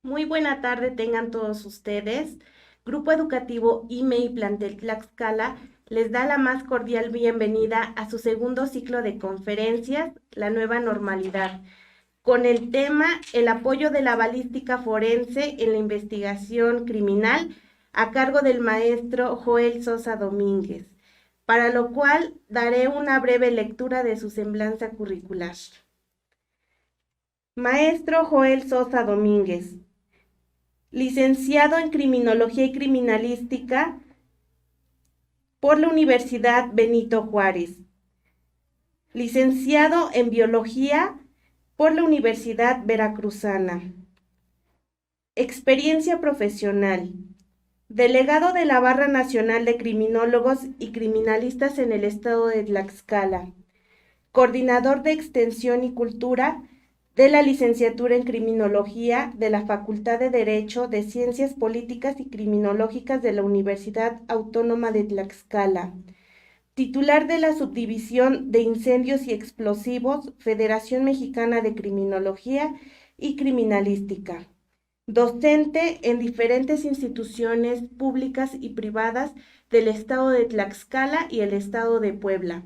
Muy buena tarde tengan todos ustedes. Grupo Educativo IME y Plantel Tlaxcala les da la más cordial bienvenida a su segundo ciclo de conferencias, La Nueva Normalidad, con el tema El apoyo de la balística forense en la investigación criminal a cargo del maestro Joel Sosa Domínguez, para lo cual daré una breve lectura de su semblanza curricular. Maestro Joel Sosa Domínguez, licenciado en Criminología y Criminalística por la Universidad Benito Juárez, licenciado en Biología por la Universidad Veracruzana. Experiencia profesional. Delegado de la Barra Nacional de Criminólogos y Criminalistas en el estado de Tlaxcala. Coordinador de Extensión y Cultura de la Licenciatura en Criminología de la Facultad de Derecho de Ciencias Políticas y Criminológicas de la Universidad Autónoma de Tlaxcala. Titular de la Subdivisión de Incendios y Explosivos, Federación Mexicana de Criminología y Criminalística. Docente en diferentes instituciones públicas y privadas del estado de Tlaxcala y el estado de Puebla.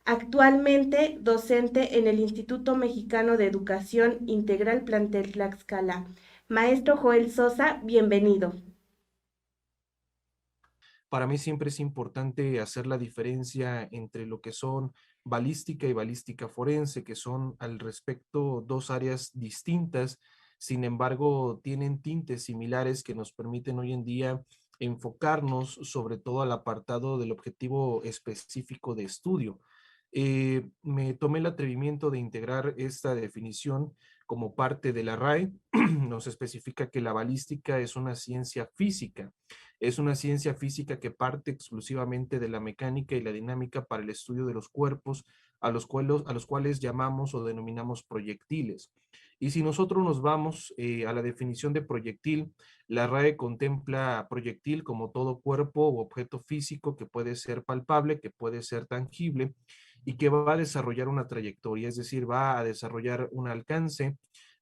Actualmente docente en el Instituto Mexicano de Educación Integral Plantel Tlaxcala. Maestro Joel Sosa, bienvenido. Para mí siempre es importante hacer la diferencia entre lo que son balística y balística forense, que son al respecto dos áreas distintas, sin embargo tienen tintes similares que nos permiten hoy en día enfocarnos sobre todo al apartado del objetivo específico de estudio. Me tomé el atrevimiento de integrar esta definición como parte de la RAE. Nos especifica que la balística es una ciencia física. Es una ciencia física que parte exclusivamente de la mecánica y la dinámica para el estudio de los cuerpos, a los cuales llamamos o denominamos proyectiles. Y si nosotros nos vamos a la definición de proyectil, la RAE contempla proyectil como todo cuerpo u objeto físico que puede ser palpable, que puede ser tangible y que va a desarrollar una trayectoria, es decir, va a desarrollar un alcance,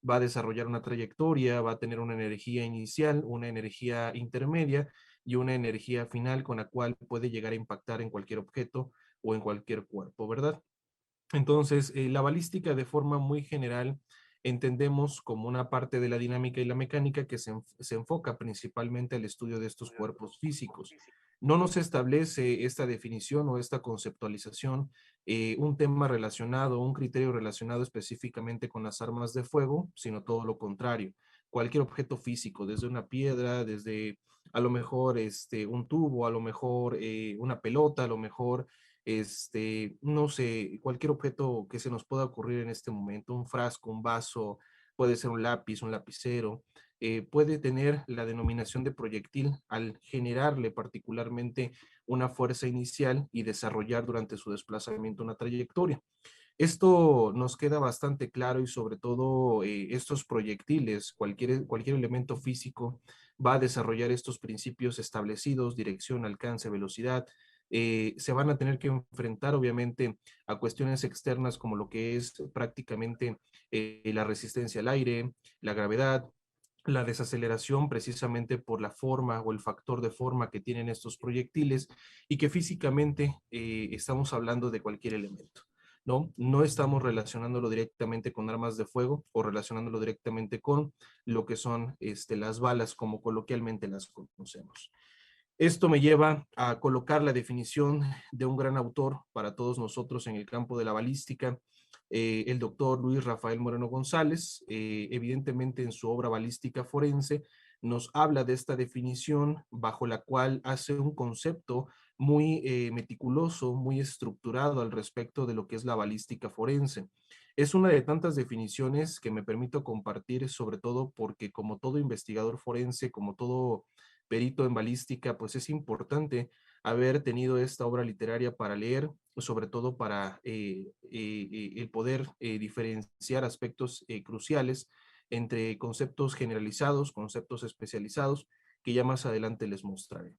va a desarrollar una trayectoria, va a tener una energía inicial, una energía intermedia y una energía final con la cual puede llegar a impactar en cualquier objeto o en cualquier cuerpo, ¿verdad? Entonces, la balística de forma muy general entendemos como una parte de la dinámica y la mecánica que se enfoca principalmente al estudio de estos cuerpos físicos. No nos establece esta definición o esta conceptualización un tema relacionado, un criterio relacionado específicamente con las armas de fuego, sino todo lo contrario. Cualquier objeto físico, desde una piedra, desde a lo mejor un tubo, a lo mejor una pelota, a lo mejor no sé, cualquier objeto que se nos pueda ocurrir en este momento, un frasco, un vaso, puede ser un lápiz, un lapicero, puede tener la denominación de proyectil al generarle particularmente una fuerza inicial y desarrollar durante su desplazamiento una trayectoria. Esto nos queda bastante claro y sobre todo estos proyectiles, cualquier elemento físico va a desarrollar estos principios establecidos, dirección, alcance, velocidad. Se van a tener que enfrentar obviamente a cuestiones externas como lo que es prácticamente la resistencia al aire, la gravedad, la desaceleración precisamente por la forma o el factor de forma que tienen estos proyectiles y que físicamente estamos hablando de cualquier elemento. ¿No? No estamos relacionándolo directamente con armas de fuego o relacionándolo directamente con lo que son las balas como coloquialmente las conocemos. Esto me lleva a colocar la definición de un gran autor para todos nosotros en el campo de la balística, el doctor Luis Rafael Moreno González. Evidentemente en su obra Balística Forense nos habla de esta definición bajo la cual hace un concepto muy meticuloso, muy estructurado al respecto de lo que es la balística forense. Es una de tantas definiciones que me permito compartir, sobre todo porque como todo investigador forense, como todo perito en balística, pues es importante haber tenido esta obra literaria para leer, sobre todo para el poder diferenciar aspectos cruciales entre conceptos generalizados, conceptos especializados, que ya más adelante les mostraré.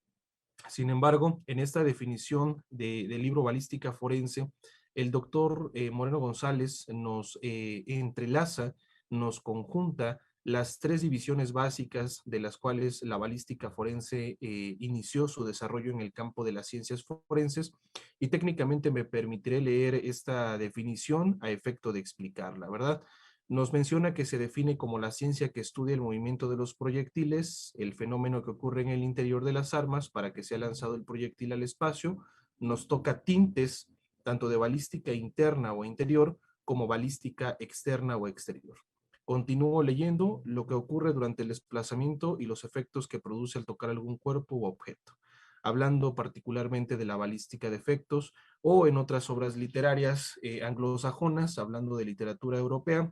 Sin embargo, en esta definición del libro Balística Forense, el doctor Moreno González nos entrelaza, nos conjunta las tres divisiones básicas de las cuales la balística forense inició su desarrollo en el campo de las ciencias forenses, y técnicamente me permitiré leer esta definición a efecto de explicarla, ¿verdad? Nos menciona que se define como la ciencia que estudia el movimiento de los proyectiles, el fenómeno que ocurre en el interior de las armas para que sea lanzado el proyectil al espacio. Nos toca tintes tanto de balística interna o interior como balística externa o exterior. Continúo leyendo lo que ocurre durante el desplazamiento y los efectos que produce al tocar algún cuerpo u objeto, hablando particularmente de la balística de efectos, o en otras obras literarias anglosajonas, hablando de literatura europea,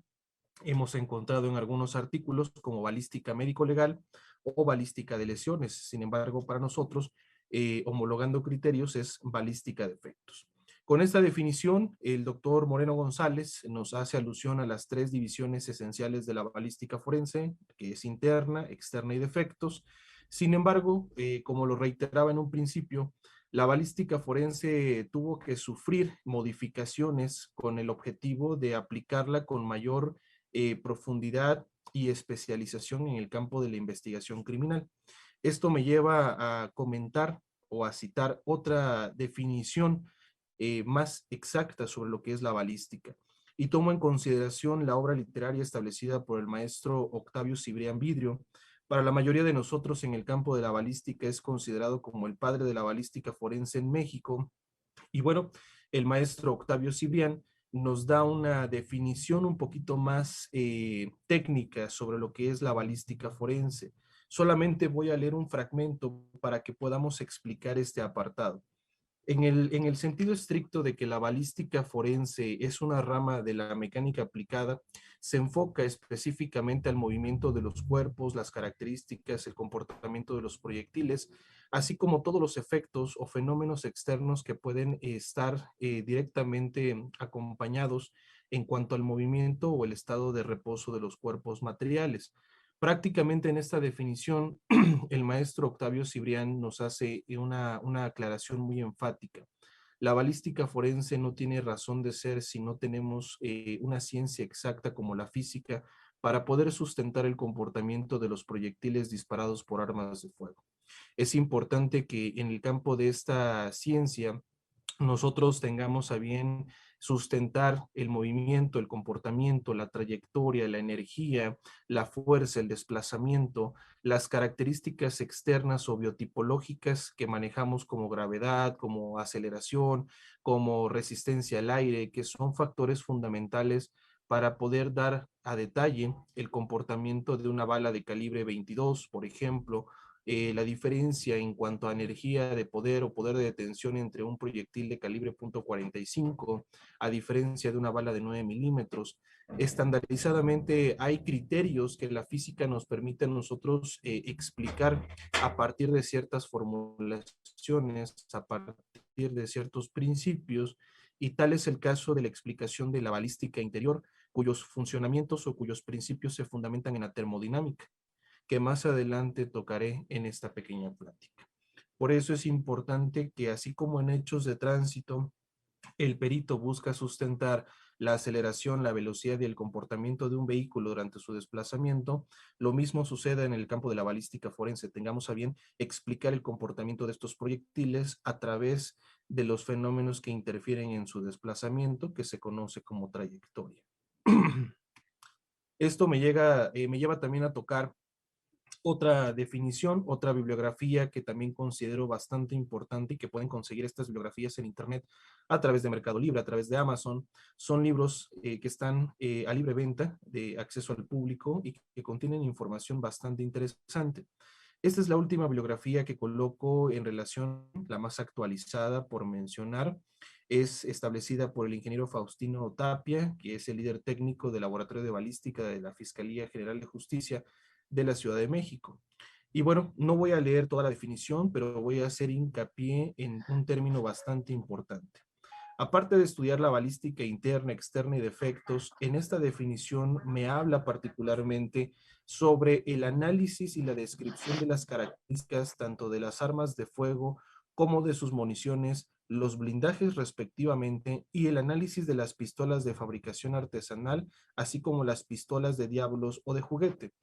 hemos encontrado en algunos artículos como balística médico-legal o balística de lesiones. Sin embargo, para nosotros, homologando criterios, es balística de efectos. Con esta definición, el doctor Moreno González nos hace alusión a las tres divisiones esenciales de la balística forense, que es interna, externa y de efectos. Sin embargo, como lo reiteraba en un principio, la balística forense tuvo que sufrir modificaciones con el objetivo de aplicarla con mayor profundidad y especialización en el campo de la investigación criminal. Esto me lleva a comentar o a citar otra definición más exacta sobre lo que es la balística. Y tomo en consideración la obra literaria establecida por el maestro Octavio Cibrián Vidrio. Para la mayoría de nosotros en el campo de la balística es considerado como el padre de la balística forense en México. Y bueno, el maestro Octavio Cibrián nos da una definición un poquito más técnica sobre lo que es la balística forense. Solamente voy a leer un fragmento para que podamos explicar este apartado. En el sentido estricto de que la balística forense es una rama de la mecánica aplicada, se enfoca específicamente al movimiento de los cuerpos, las características, el comportamiento de los proyectiles, así como todos los efectos o fenómenos externos que pueden estar directamente acompañados en cuanto al movimiento o el estado de reposo de los cuerpos materiales. Prácticamente en esta definición, el maestro Octavio Cibrián nos hace una aclaración muy enfática. La balística forense no tiene razón de ser si no tenemos una ciencia exacta como la física para poder sustentar el comportamiento de los proyectiles disparados por armas de fuego. Es importante que en el campo de esta ciencia nosotros tengamos a bien sustentar el movimiento, el comportamiento, la trayectoria, la energía, la fuerza, el desplazamiento, las características externas o biotipológicas que manejamos como gravedad, como aceleración, como resistencia al aire, que son factores fundamentales para poder dar a detalle el comportamiento de una bala de calibre 22, por ejemplo, la diferencia en cuanto a energía de poder o poder de detención entre un proyectil de calibre .45 a diferencia de una bala de 9 milímetros. Estandarizadamente hay criterios que la física nos permite a nosotros explicar a partir de ciertas formulaciones, a partir de ciertos principios, y tal es el caso de la explicación de la balística interior, cuyos funcionamientos o cuyos principios se fundamentan en la termodinámica, que más adelante tocaré en esta pequeña plática. Por eso es importante que, así como en hechos de tránsito, el perito busca sustentar la aceleración, la velocidad y el comportamiento de un vehículo durante su desplazamiento, lo mismo sucede en el campo de la balística forense. Tengamos a bien explicar el comportamiento de estos proyectiles a través de los fenómenos que interfieren en su desplazamiento, que se conoce como trayectoria. Esto me lleva también a tocar otra definición, otra bibliografía que también considero bastante importante y que pueden conseguir estas bibliografías en Internet a través de Mercado Libre, a través de Amazon. Son libros que están a libre venta, de acceso al público y que contienen información bastante interesante. Esta es la última bibliografía que coloco en relación, la más actualizada por mencionar, es establecida por el ingeniero Faustino Tapia, que es el líder técnico del Laboratorio de Balística de la Fiscalía General de Justicia de la Ciudad de México. Y bueno, no voy a leer toda la definición, pero voy a hacer hincapié en un término bastante importante. Aparte de estudiar la balística interna, externa y de efectos, en esta definición me habla particularmente sobre el análisis y la descripción de las características tanto de las armas de fuego como de sus municiones, los blindajes respectivamente y el análisis de las pistolas de fabricación artesanal, así como las pistolas de diablos o de juguete.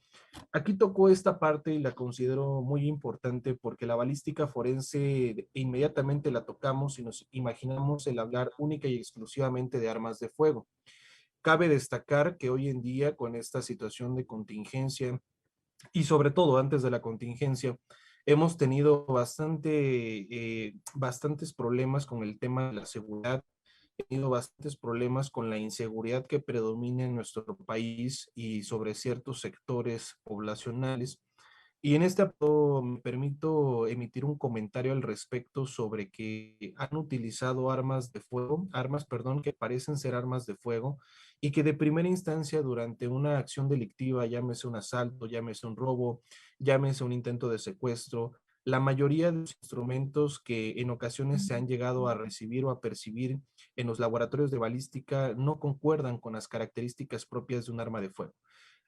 Aquí tocó esta parte y la considero muy importante porque la balística forense inmediatamente la tocamos y nos imaginamos el hablar única y exclusivamente de armas de fuego. Cabe destacar que hoy en día, con esta situación de contingencia y sobre todo antes de la contingencia, hemos tenido bastantes problemas con el tema de la seguridad, tenido bastantes problemas con la inseguridad que predomina en nuestro país y sobre ciertos sectores poblacionales. Y en este punto me permito emitir un comentario al respecto sobre que han utilizado armas, perdón, que parecen ser armas de fuego y que de primera instancia durante una acción delictiva, llámese un asalto, llámese un robo, llámese un intento de secuestro, la mayoría de los instrumentos que en ocasiones se han llegado a recibir o a percibir en los laboratorios de balística no concuerdan con las características propias de un arma de fuego.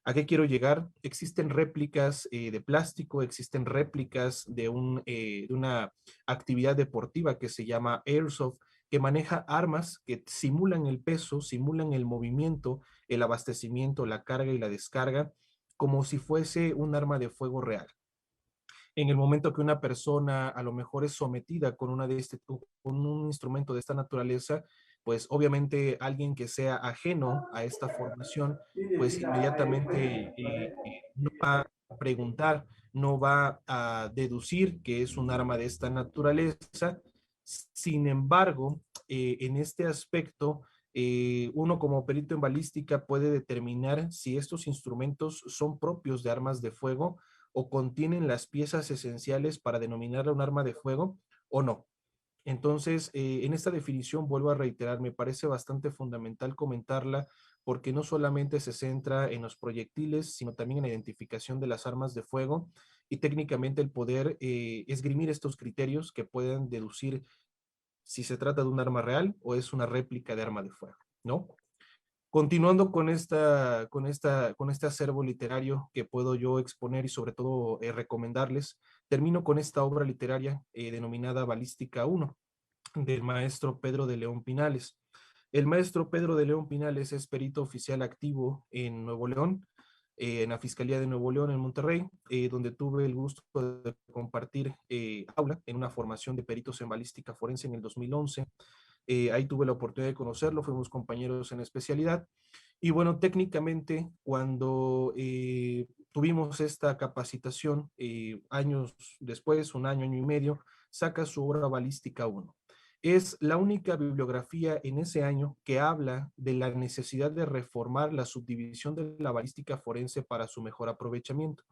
¿A qué quiero llegar? Existen réplicas de plástico, existen réplicas de una actividad deportiva que se llama Airsoft, que maneja armas que simulan el peso, simulan el movimiento, el abastecimiento, la carga y la descarga, como si fuese un arma de fuego real. En el momento que una persona a lo mejor es sometida con un instrumento de esta naturaleza, pues obviamente alguien que sea ajeno a esta formación, pues inmediatamente no va a preguntar, no va a deducir que es un arma de esta naturaleza. Sin embargo, en este aspecto, uno como perito en balística puede determinar si estos instrumentos son propios de armas de fuego o contienen las piezas esenciales para denominarla un arma de fuego o no. Entonces, en esta definición, vuelvo a reiterar, me parece bastante fundamental comentarla porque no solamente se centra en los proyectiles, sino también en la identificación de las armas de fuego y técnicamente el poder esgrimir estos criterios que puedan deducir si se trata de un arma real o es una réplica de arma de fuego, ¿no? Continuando con este acervo literario que puedo yo exponer y sobre todo recomendarles, termino con esta obra literaria denominada Balística 1 del maestro Pedro de León Pinales. El maestro Pedro de León Pinales es perito oficial activo en Nuevo León, en la Fiscalía de Nuevo León en Monterrey, donde tuve el gusto de compartir aula en una formación de peritos en balística forense en el 2011. Ahí tuve la oportunidad de conocerlo, fuimos compañeros en especialidad. Y bueno, técnicamente cuando tuvimos esta capacitación, años después, un año y medio, saca su obra Balística 1. Es la única bibliografía en ese año que habla de la necesidad de reformar la subdivisión de la balística forense para su mejor aprovechamiento.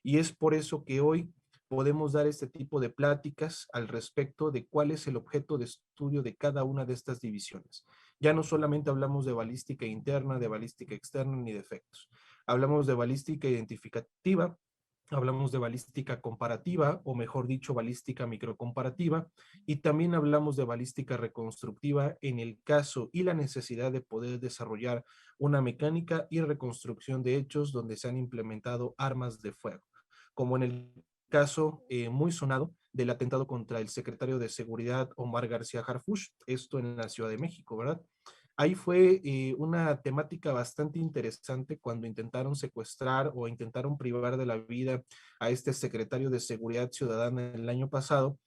Y es por eso que hoy podemos dar este tipo de pláticas al respecto de cuál es el objeto de estudio de cada una de estas divisiones. Ya no solamente hablamos de balística interna, de balística externa ni de efectos. Hablamos de balística identificativa, hablamos de balística comparativa, o mejor dicho, balística microcomparativa, y también hablamos de balística reconstructiva en el caso y la necesidad de poder desarrollar una mecánica y reconstrucción de hechos donde se han implementado armas de fuego, como en el caso muy sonado del atentado contra el secretario de Seguridad Omar García Harfuch, esto en la Ciudad de México, ¿verdad? Ahí fue una temática bastante interesante cuando intentaron secuestrar o intentaron privar de la vida a este secretario de Seguridad Ciudadana el año pasado,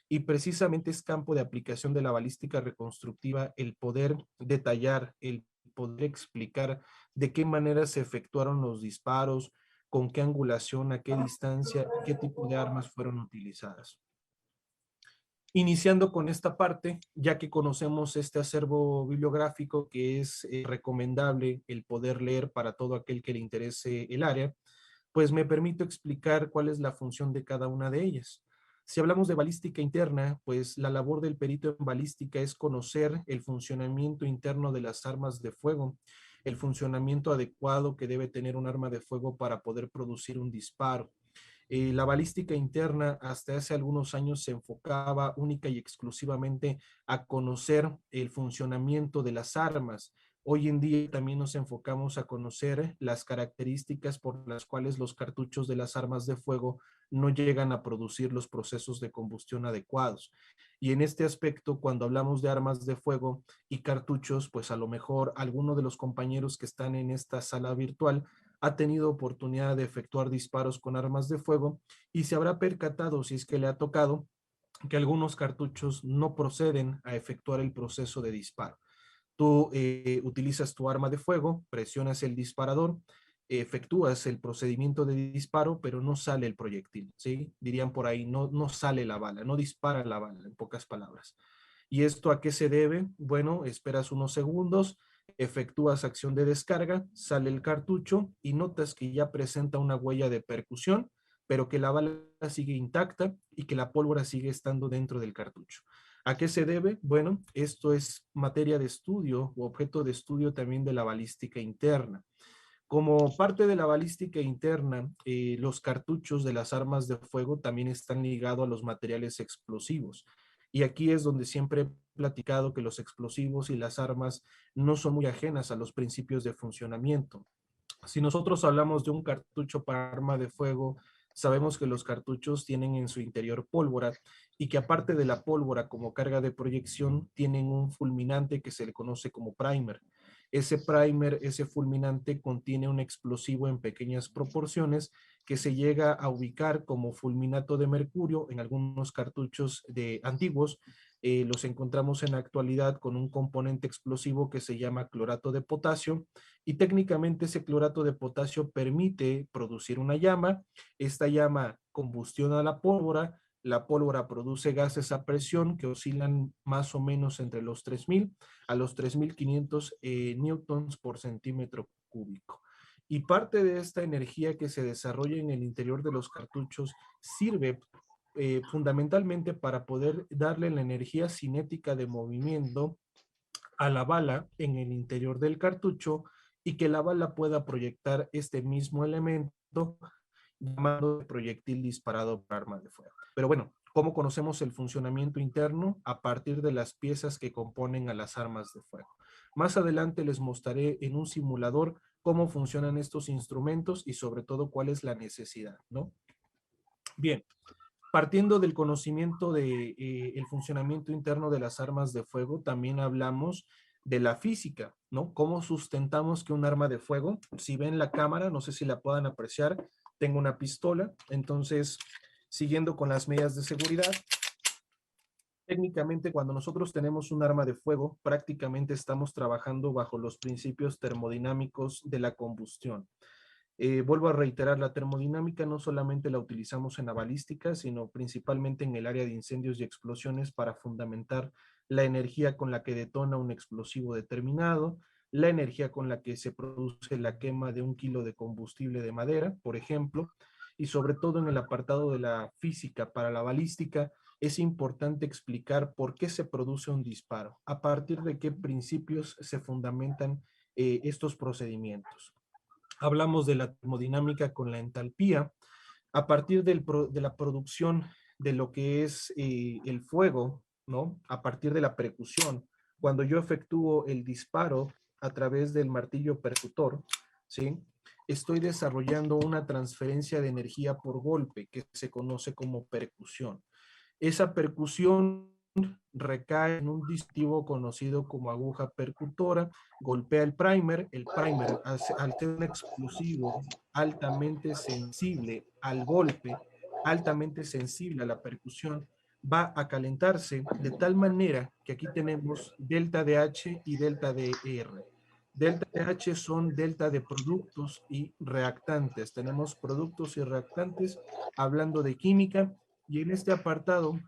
y precisamente es campo de aplicación de la balística reconstructiva el poder detallar, el poder explicar de qué manera se efectuaron los disparos, con qué angulación, a qué distancia y qué tipo de armas fueron utilizadas. Iniciando con esta parte, ya que conocemos este acervo bibliográfico que es recomendable el poder leer para todo aquel que le interese el área, pues me permito explicar cuál es la función de cada una de ellas. Si hablamos de balística interna, pues la labor del perito en balística es conocer el funcionamiento interno de las armas de fuego, el funcionamiento adecuado que debe tener un arma de fuego para poder producir un disparo. La balística interna hasta hace algunos años se enfocaba única y exclusivamente a conocer el funcionamiento de las armas. Hoy en día también nos enfocamos a conocer las características por las cuales los cartuchos de las armas de fuego no llegan a producir los procesos de combustión adecuados. Y en este aspecto, cuando hablamos de armas de fuego y cartuchos, pues a lo mejor alguno de los compañeros que están en esta sala virtual ha tenido oportunidad de efectuar disparos con armas de fuego y se habrá percatado, si es que le ha tocado, que algunos cartuchos no proceden a efectuar el proceso de disparo. Tú utilizas tu arma de fuego, presionas el disparador, efectúas el procedimiento de disparo, pero no sale el proyectil, ¿sí? Dirían por ahí, no sale la bala, no dispara la bala, en pocas palabras. ¿Y esto a qué se debe? Bueno, esperas unos segundos, efectúas acción de descarga, sale el cartucho y notas que ya presenta una huella de percusión, pero que la bala sigue intacta y que la pólvora sigue estando dentro del cartucho. ¿A qué se debe? Bueno, esto es materia de estudio o objeto de estudio también de la balística interna. Como parte de la balística interna, los cartuchos de las armas de fuego también están ligados a los materiales explosivos. Y aquí es donde siempre he platicado que los explosivos y las armas no son muy ajenas a los principios de funcionamiento. Si nosotros hablamos de un cartucho para arma de fuego, sabemos que los cartuchos tienen en su interior pólvora y que aparte de la pólvora como carga de proyección, tienen un fulminante que se le conoce como primer. Ese primer, ese fulminante contiene un explosivo en pequeñas proporciones que se llega a ubicar como fulminato de mercurio en algunos cartuchos de antiguos. Los encontramos en la actualidad con un componente explosivo que se llama clorato de potasio y técnicamente ese clorato de potasio permite producir una llama. Esta llama combustiona la pólvora produce gases a presión que oscilan más o menos entre los 3.000 a los 3.500 newtons por centímetro cúbico. Y parte de esta energía que se desarrolla en el interior de los cartuchos sirve fundamentalmente para poder darle la energía cinética de movimiento a la bala en el interior del cartucho y que la bala pueda proyectar este mismo elemento llamado proyectil disparado por arma de fuego. Pero bueno, ¿cómo conocemos el funcionamiento interno? A partir de las piezas que componen a las armas de fuego. Más adelante les mostraré en un simulador cómo funcionan estos instrumentos y sobre todo cuál es la necesidad, ¿no? Bien, partiendo del conocimiento de el funcionamiento interno de las armas de fuego, también hablamos de la física, ¿no? ¿Cómo sustentamos que un arma de fuego, si ven la cámara, no sé si la puedan apreciar, tengo una pistola, entonces, siguiendo con las medidas de seguridad, técnicamente cuando nosotros tenemos un arma de fuego, prácticamente estamos trabajando bajo los principios termodinámicos de la combustión. Vuelvo a reiterar, la termodinámica no solamente la utilizamos en la balística, sino principalmente en el área de incendios y explosiones para fundamentar la energía con la que detona un explosivo determinado, la energía con la que se produce la quema de 1 kilo de combustible de madera, por ejemplo, y sobre todo en el apartado de la física para la balística, es importante explicar por qué se produce un disparo, a partir de qué principios se fundamentan estos procedimientos. Hablamos de la termodinámica con la entalpía, a partir de la producción de lo que es el fuego, ¿no? A partir de la percusión, cuando yo efectúo el disparo a través del martillo percutor, ¿sí? Estoy desarrollando una transferencia de energía por golpe que se conoce como percusión. Esa percusión recae en un dispositivo conocido como aguja percutora, golpea el primer al ser un explosivo altamente sensible al golpe, altamente sensible a la percusión, va a calentarse de tal manera que aquí tenemos delta de H y delta de R. Delta de H son delta de productos y reactantes. Tenemos productos y reactantes hablando de química y en este apartado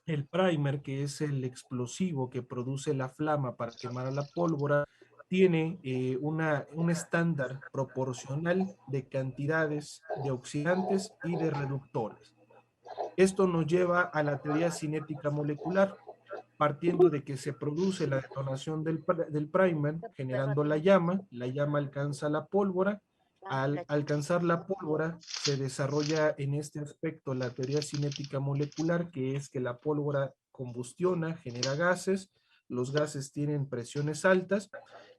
el primer, que es el explosivo que produce la flama para quemar a la pólvora, tiene un estándar proporcional de cantidades de oxidantes y de reductores. Esto nos lleva a la teoría cinética molecular, partiendo de que se produce la detonación del primer, generando la llama alcanza la pólvora, al alcanzar la pólvora se desarrolla en este aspecto la teoría cinética molecular, que es que la pólvora combustiona, genera gases, los gases tienen presiones altas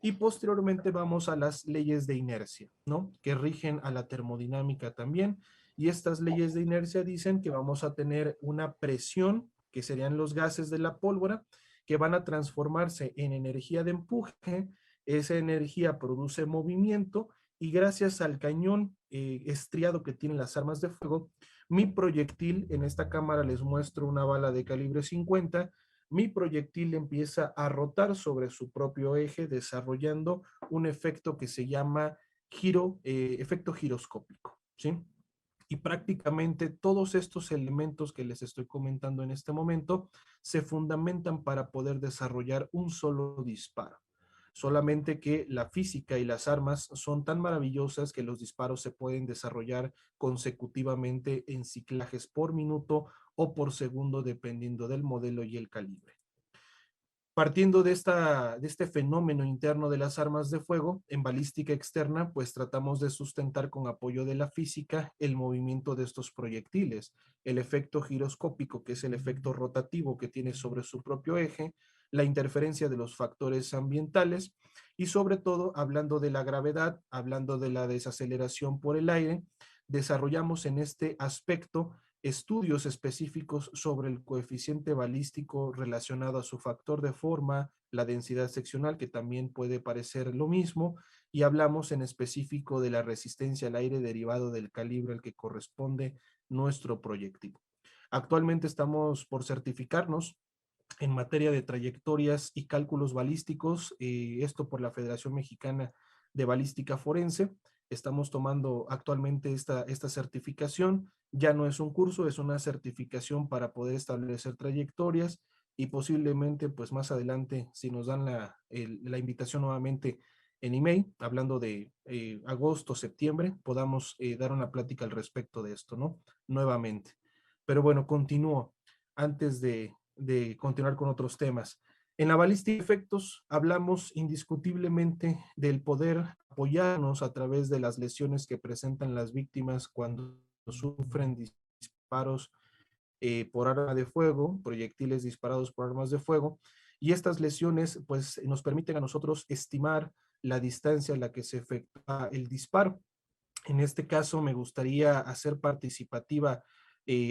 y posteriormente vamos a las leyes de inercia, ¿no? Que rigen a la termodinámica también y estas leyes de inercia dicen que vamos a tener una presión que serían los gases de la pólvora, que van a transformarse en energía de empuje. Esa energía produce movimiento y gracias al cañón estriado que tienen las armas de fuego, mi proyectil, en esta cámara les muestro una bala de calibre 50, mi proyectil empieza a rotar sobre su propio eje, desarrollando un efecto que se llama efecto giroscópico, ¿sí? Y prácticamente todos estos elementos que les estoy comentando en este momento se fundamentan para poder desarrollar un solo disparo. Solamente que la física y las armas son tan maravillosas que los disparos se pueden desarrollar consecutivamente en ciclajes por minuto o por segundo, dependiendo del modelo y el calibre. Partiendo de este fenómeno interno de las armas de fuego, en balística externa, pues tratamos de sustentar con apoyo de la física el movimiento de estos proyectiles, el efecto giroscópico, que es el efecto rotativo que tiene sobre su propio eje, la interferencia de los factores ambientales y sobre todo, hablando de la gravedad, hablando de la desaceleración por el aire, desarrollamos en este aspecto estudios específicos sobre el coeficiente balístico relacionado a su factor de forma, la densidad seccional, que también puede parecer lo mismo, y hablamos en específico de la resistencia al aire derivado del calibre al que corresponde nuestro proyectil. Actualmente estamos por certificarnos en materia de trayectorias y cálculos balísticos, esto por la Federación Mexicana de Balística Forense. Estamos tomando actualmente esta certificación. Ya no es un curso, es una certificación para poder establecer trayectorias y posiblemente pues más adelante, si nos dan la invitación nuevamente en email, hablando de agosto, septiembre, podamos dar una plática al respecto de esto, ¿no? Nuevamente. Pero bueno, continúo antes de continuar con otros temas. En la balística de efectos hablamos indiscutiblemente del poder apoyarnos a través de las lesiones que presentan las víctimas cuando sufren disparos por arma de fuego, proyectiles disparados por armas de fuego, y estas lesiones pues nos permiten a nosotros estimar la distancia a la que se efectúa el disparo. En este caso me gustaría hacer participativa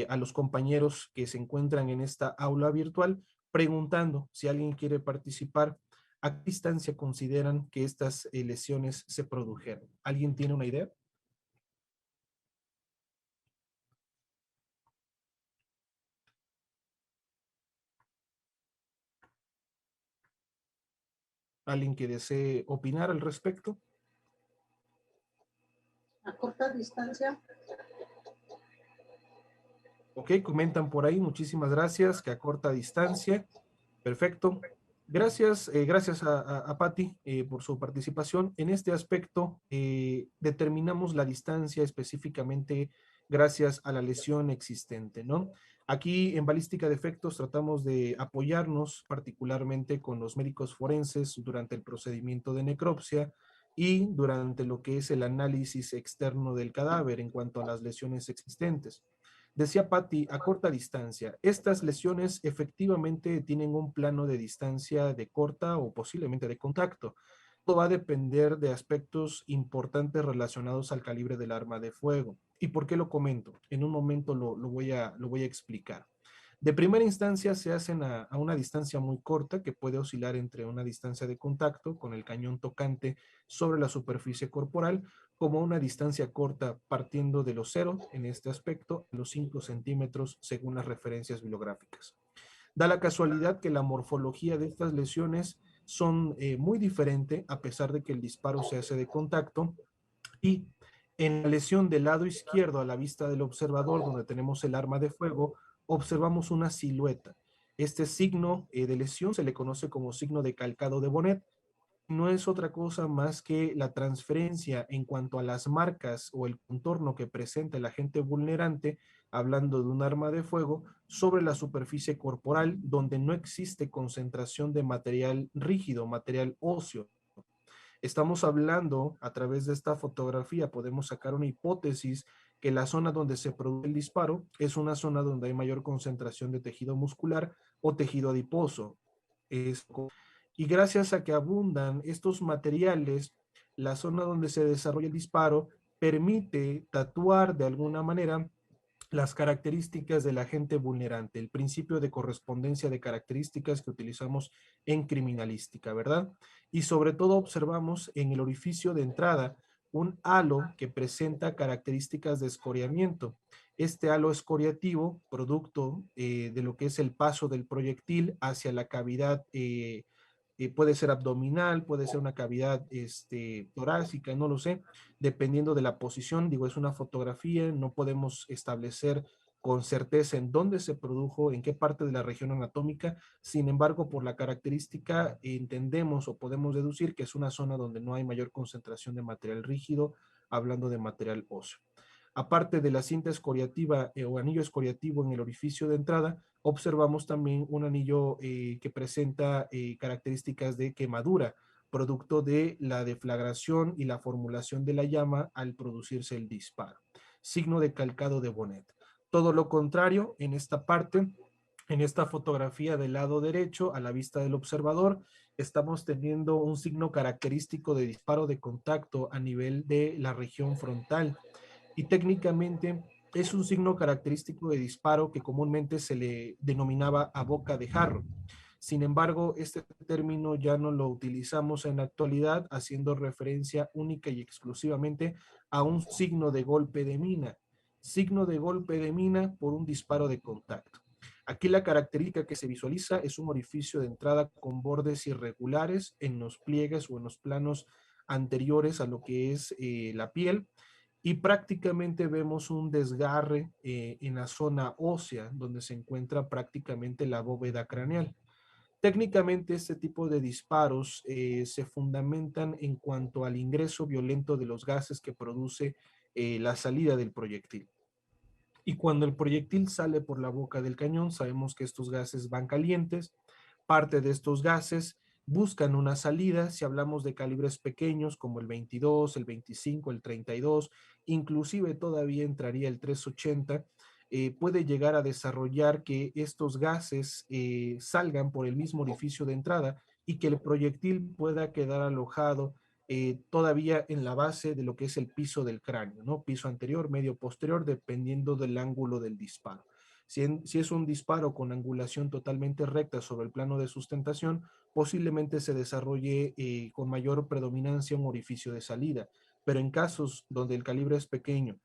a los compañeros que se encuentran en esta aula virtual, preguntando si alguien quiere participar, a qué distancia consideran que estas lesiones se produjeron. ¿Alguien tiene una idea? ¿Alguien que desee opinar al respecto? A corta distancia. Ok, comentan por ahí, muchísimas gracias, que a corta distancia. Perfecto. Gracias, gracias a Patti por su participación. En este aspecto, determinamos la distancia específicamente gracias a la lesión existente, ¿no? Aquí en balística de efectos tratamos de apoyarnos particularmente con los médicos forenses durante el procedimiento de necropsia y durante lo que es el análisis externo del cadáver en cuanto a las lesiones existentes. Decía Patti, a corta distancia, estas lesiones efectivamente tienen un plano de distancia de corta o posiblemente de contacto. Todo va a depender de aspectos importantes relacionados al calibre del arma de fuego. ¿Y por qué lo comento? En un momento lo voy a explicar. De primera instancia se hacen a una distancia muy corta que puede oscilar entre una distancia de contacto con el cañón tocante sobre la superficie corporal como una distancia corta partiendo de los 0 en este aspecto, los 5 centímetros según las referencias bibliográficas. Da la casualidad que la morfología de estas lesiones son muy diferente a pesar de que el disparo se hace de contacto y en la lesión del lado izquierdo a la vista del observador donde tenemos el arma de fuego observamos una silueta. Este signo de lesión se le conoce como signo de calcado de Bonnet, no es otra cosa más que la transferencia en cuanto a las marcas o el contorno que presenta el agente vulnerante, hablando de un arma de fuego, sobre la superficie corporal donde no existe concentración de material rígido, material óseo. Estamos hablando, a través de esta fotografía, podemos sacar una hipótesis que la zona donde se produce el disparo es una zona donde hay mayor concentración de tejido muscular o tejido adiposo. Y gracias a que abundan estos materiales, la zona donde se desarrolla el disparo permite tatuar de alguna manera las características del agente vulnerante, el principio de correspondencia de características que utilizamos en criminalística, ¿verdad? Y sobre todo observamos en el orificio de entrada un halo que presenta características de escoriamiento. Este halo escoriativo, producto de lo que es el paso del proyectil hacia la cavidad, puede ser abdominal, puede ser una cavidad torácica, no lo sé, dependiendo de la posición. Digo, es una fotografía, no podemos establecer con certeza en dónde se produjo, en qué parte de la región anatómica. Sin embargo, por la característica entendemos o podemos deducir que es una zona donde no hay mayor concentración de material rígido, hablando de material óseo. Aparte de la cinta escoriativa o anillo escoriativo en el orificio de entrada, observamos también un anillo que presenta características de quemadura, producto de la deflagración y la formulación de la llama al producirse el disparo. Signo de calcado de Bonnet. Todo lo contrario, en esta parte, en esta fotografía del lado derecho, a la vista del observador, estamos teniendo un signo característico de disparo de contacto a nivel de la región frontal. Y técnicamente es un signo característico de disparo que comúnmente se le denominaba a boca de jarro. Sin embargo, este término ya no lo utilizamos en la actualidad, haciendo referencia única y exclusivamente a un signo de golpe de mina. Signo de golpe de mina por un disparo de contacto. Aquí la característica que se visualiza es un orificio de entrada con bordes irregulares en los pliegues o en los planos anteriores a lo que es la piel, y prácticamente vemos un desgarre en la zona ósea donde se encuentra prácticamente la bóveda craneal. Técnicamente este tipo de disparos se fundamentan en cuanto al ingreso violento de los gases que produce la salida del proyectil. Y cuando el proyectil sale por la boca del cañón, sabemos que estos gases van calientes. Parte de estos gases buscan una salida. Si hablamos de calibres pequeños como el 22, el 25, el 32, inclusive todavía entraría el 380, puede llegar a desarrollar que estos gases salgan por el mismo orificio de entrada y que el proyectil pueda quedar alojado todavía en la base de lo que es el piso del cráneo, ¿no? Piso anterior, medio posterior, dependiendo del ángulo del disparo. Si es un disparo con angulación totalmente recta sobre el plano de sustentación, posiblemente se desarrolle con mayor predominancia un orificio de salida. Pero en casos donde el calibre es pequeño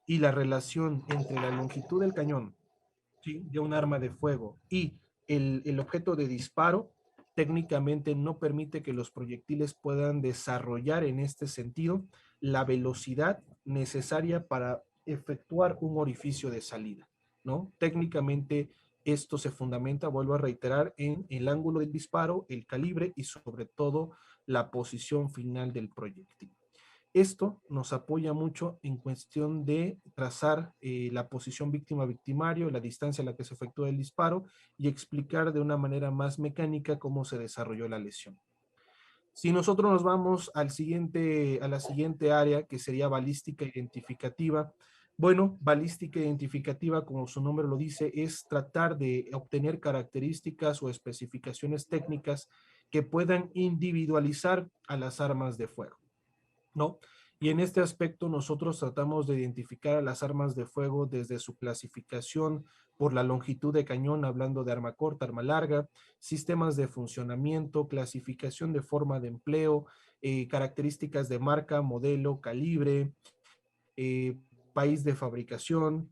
y la relación entre la longitud del cañón, ¿sí?, de un arma de fuego y el objeto de disparo, técnicamente no permite que los proyectiles puedan desarrollar en este sentido la velocidad necesaria para efectuar un orificio de salida, ¿no? Técnicamente esto se fundamenta, vuelvo a reiterar, en el ángulo del disparo, el calibre y sobre todo la posición final del proyectil. Esto nos apoya mucho en cuestión de trazar la posición víctima-victimario, la distancia a la que se efectúa el disparo y explicar de una manera más mecánica cómo se desarrolló la lesión. Si nosotros nos vamos a la siguiente área, que sería balística identificativa, bueno, balística identificativa, como su nombre lo dice, es tratar de obtener características o especificaciones técnicas que puedan individualizar a las armas de fuego, ¿no? Y en este aspecto nosotros tratamos de identificar a las armas de fuego desde su clasificación por la longitud de cañón, hablando de arma corta, arma larga, sistemas de funcionamiento, clasificación de forma de empleo, características de marca, modelo, calibre, eh, país de fabricación,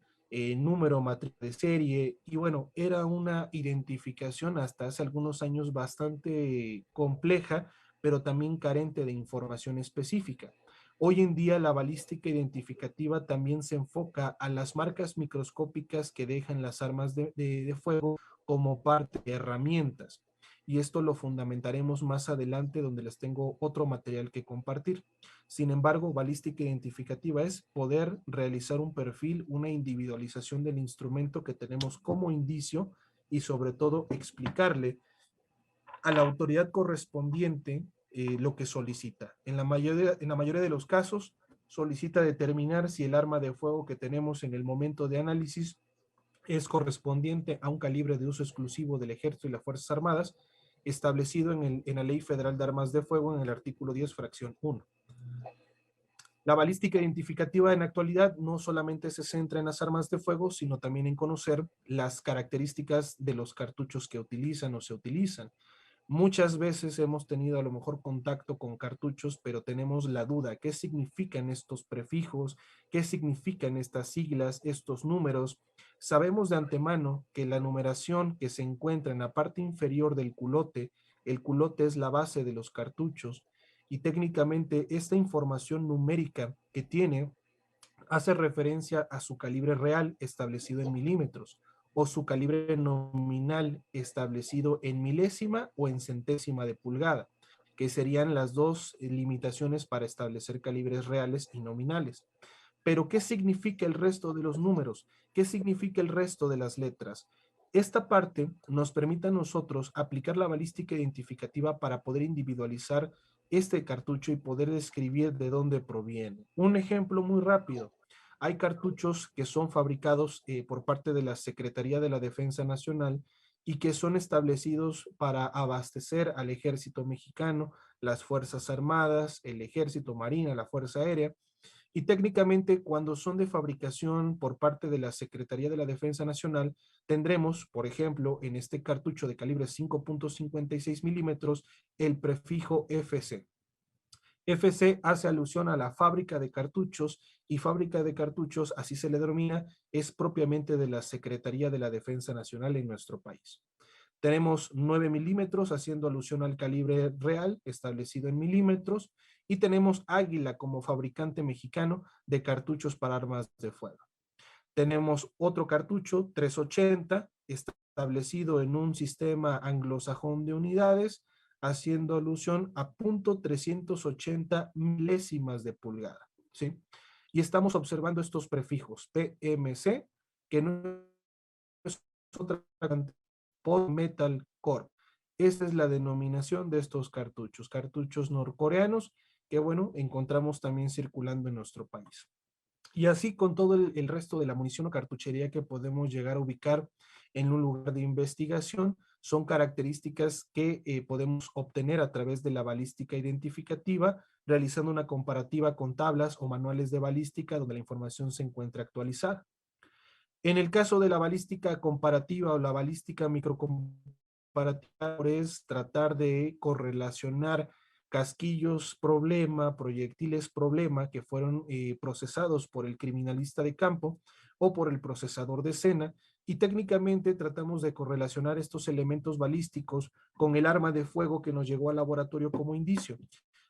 número matriz de serie, y bueno, era una identificación hasta hace algunos años bastante compleja, pero también carente de información específica. Hoy en día la balística identificativa también se enfoca a las marcas microscópicas que dejan las armas de fuego como parte de herramientas. Y esto lo fundamentaremos más adelante, donde les tengo otro material que compartir. Sin embargo, balística identificativa es poder realizar un perfil, una individualización del instrumento que tenemos como indicio y sobre todo explicarle a la autoridad correspondiente lo que solicita. En la mayoría de los casos solicita determinar si el arma de fuego que tenemos en el momento de análisis es correspondiente a un calibre de uso exclusivo del Ejército y las Fuerzas Armadas, establecido en la Ley Federal de Armas de Fuego en el artículo 10, fracción 1. La balística identificativa en la actualidad no solamente se centra en las armas de fuego, sino también en conocer las características de los cartuchos que utilizan o se utilizan. Muchas veces hemos tenido a lo mejor contacto con cartuchos, pero tenemos la duda, ¿qué significan estos prefijos? ¿Qué significan estas siglas, estos números? Sabemos de antemano que la numeración que se encuentra en la parte inferior del culote, el culote es la base de los cartuchos, y técnicamente esta información numérica que tiene hace referencia a su calibre real establecido en milímetros o su calibre nominal establecido en milésima o en centésima de pulgada, que serían las dos limitaciones para establecer calibres reales y nominales. Pero, ¿qué significa el resto de los números? ¿Qué significa el resto de las letras? Esta parte nos permite a nosotros aplicar la balística identificativa para poder individualizar este cartucho y poder describir de dónde proviene. Un ejemplo muy rápido. Hay cartuchos que son fabricados por parte de la Secretaría de la Defensa Nacional y que son establecidos para abastecer al Ejército Mexicano, las Fuerzas Armadas, el Ejército Marina, la Fuerza Aérea, y técnicamente cuando son de fabricación por parte de la Secretaría de la Defensa Nacional, tendremos, por ejemplo, en este cartucho de calibre 5.56 milímetros, el prefijo FC. FC hace alusión a la fábrica de cartuchos, y fábrica de cartuchos, así se le denomina, es propiamente de la Secretaría de la Defensa Nacional en nuestro país. Tenemos 9 milímetros, haciendo alusión al calibre real establecido en milímetros, y tenemos Águila como fabricante mexicano de cartuchos para armas de fuego. Tenemos otro cartucho, 380, establecido en un sistema anglosajón de unidades, haciendo alusión a .380 milésimas de pulgada, ¿sí? Y estamos observando estos prefijos, PMC, que no es otra Pod Metal Corp. Esta es la denominación de estos cartuchos, cartuchos norcoreanos, que bueno, encontramos también circulando en nuestro país. Y así con todo el resto de la munición o cartuchería que podemos llegar a ubicar en un lugar de investigación, son características que podemos obtener a través de la balística identificativa, realizando una comparativa con tablas o manuales de balística donde la información se encuentra actualizada. En el caso de la balística comparativa o la balística microcomparativa, es tratar de correlacionar casquillos problema, proyectiles problema que fueron procesados por el criminalista de campo o por el procesador de escena, y técnicamente tratamos de correlacionar estos elementos balísticos con el arma de fuego que nos llegó al laboratorio como indicio,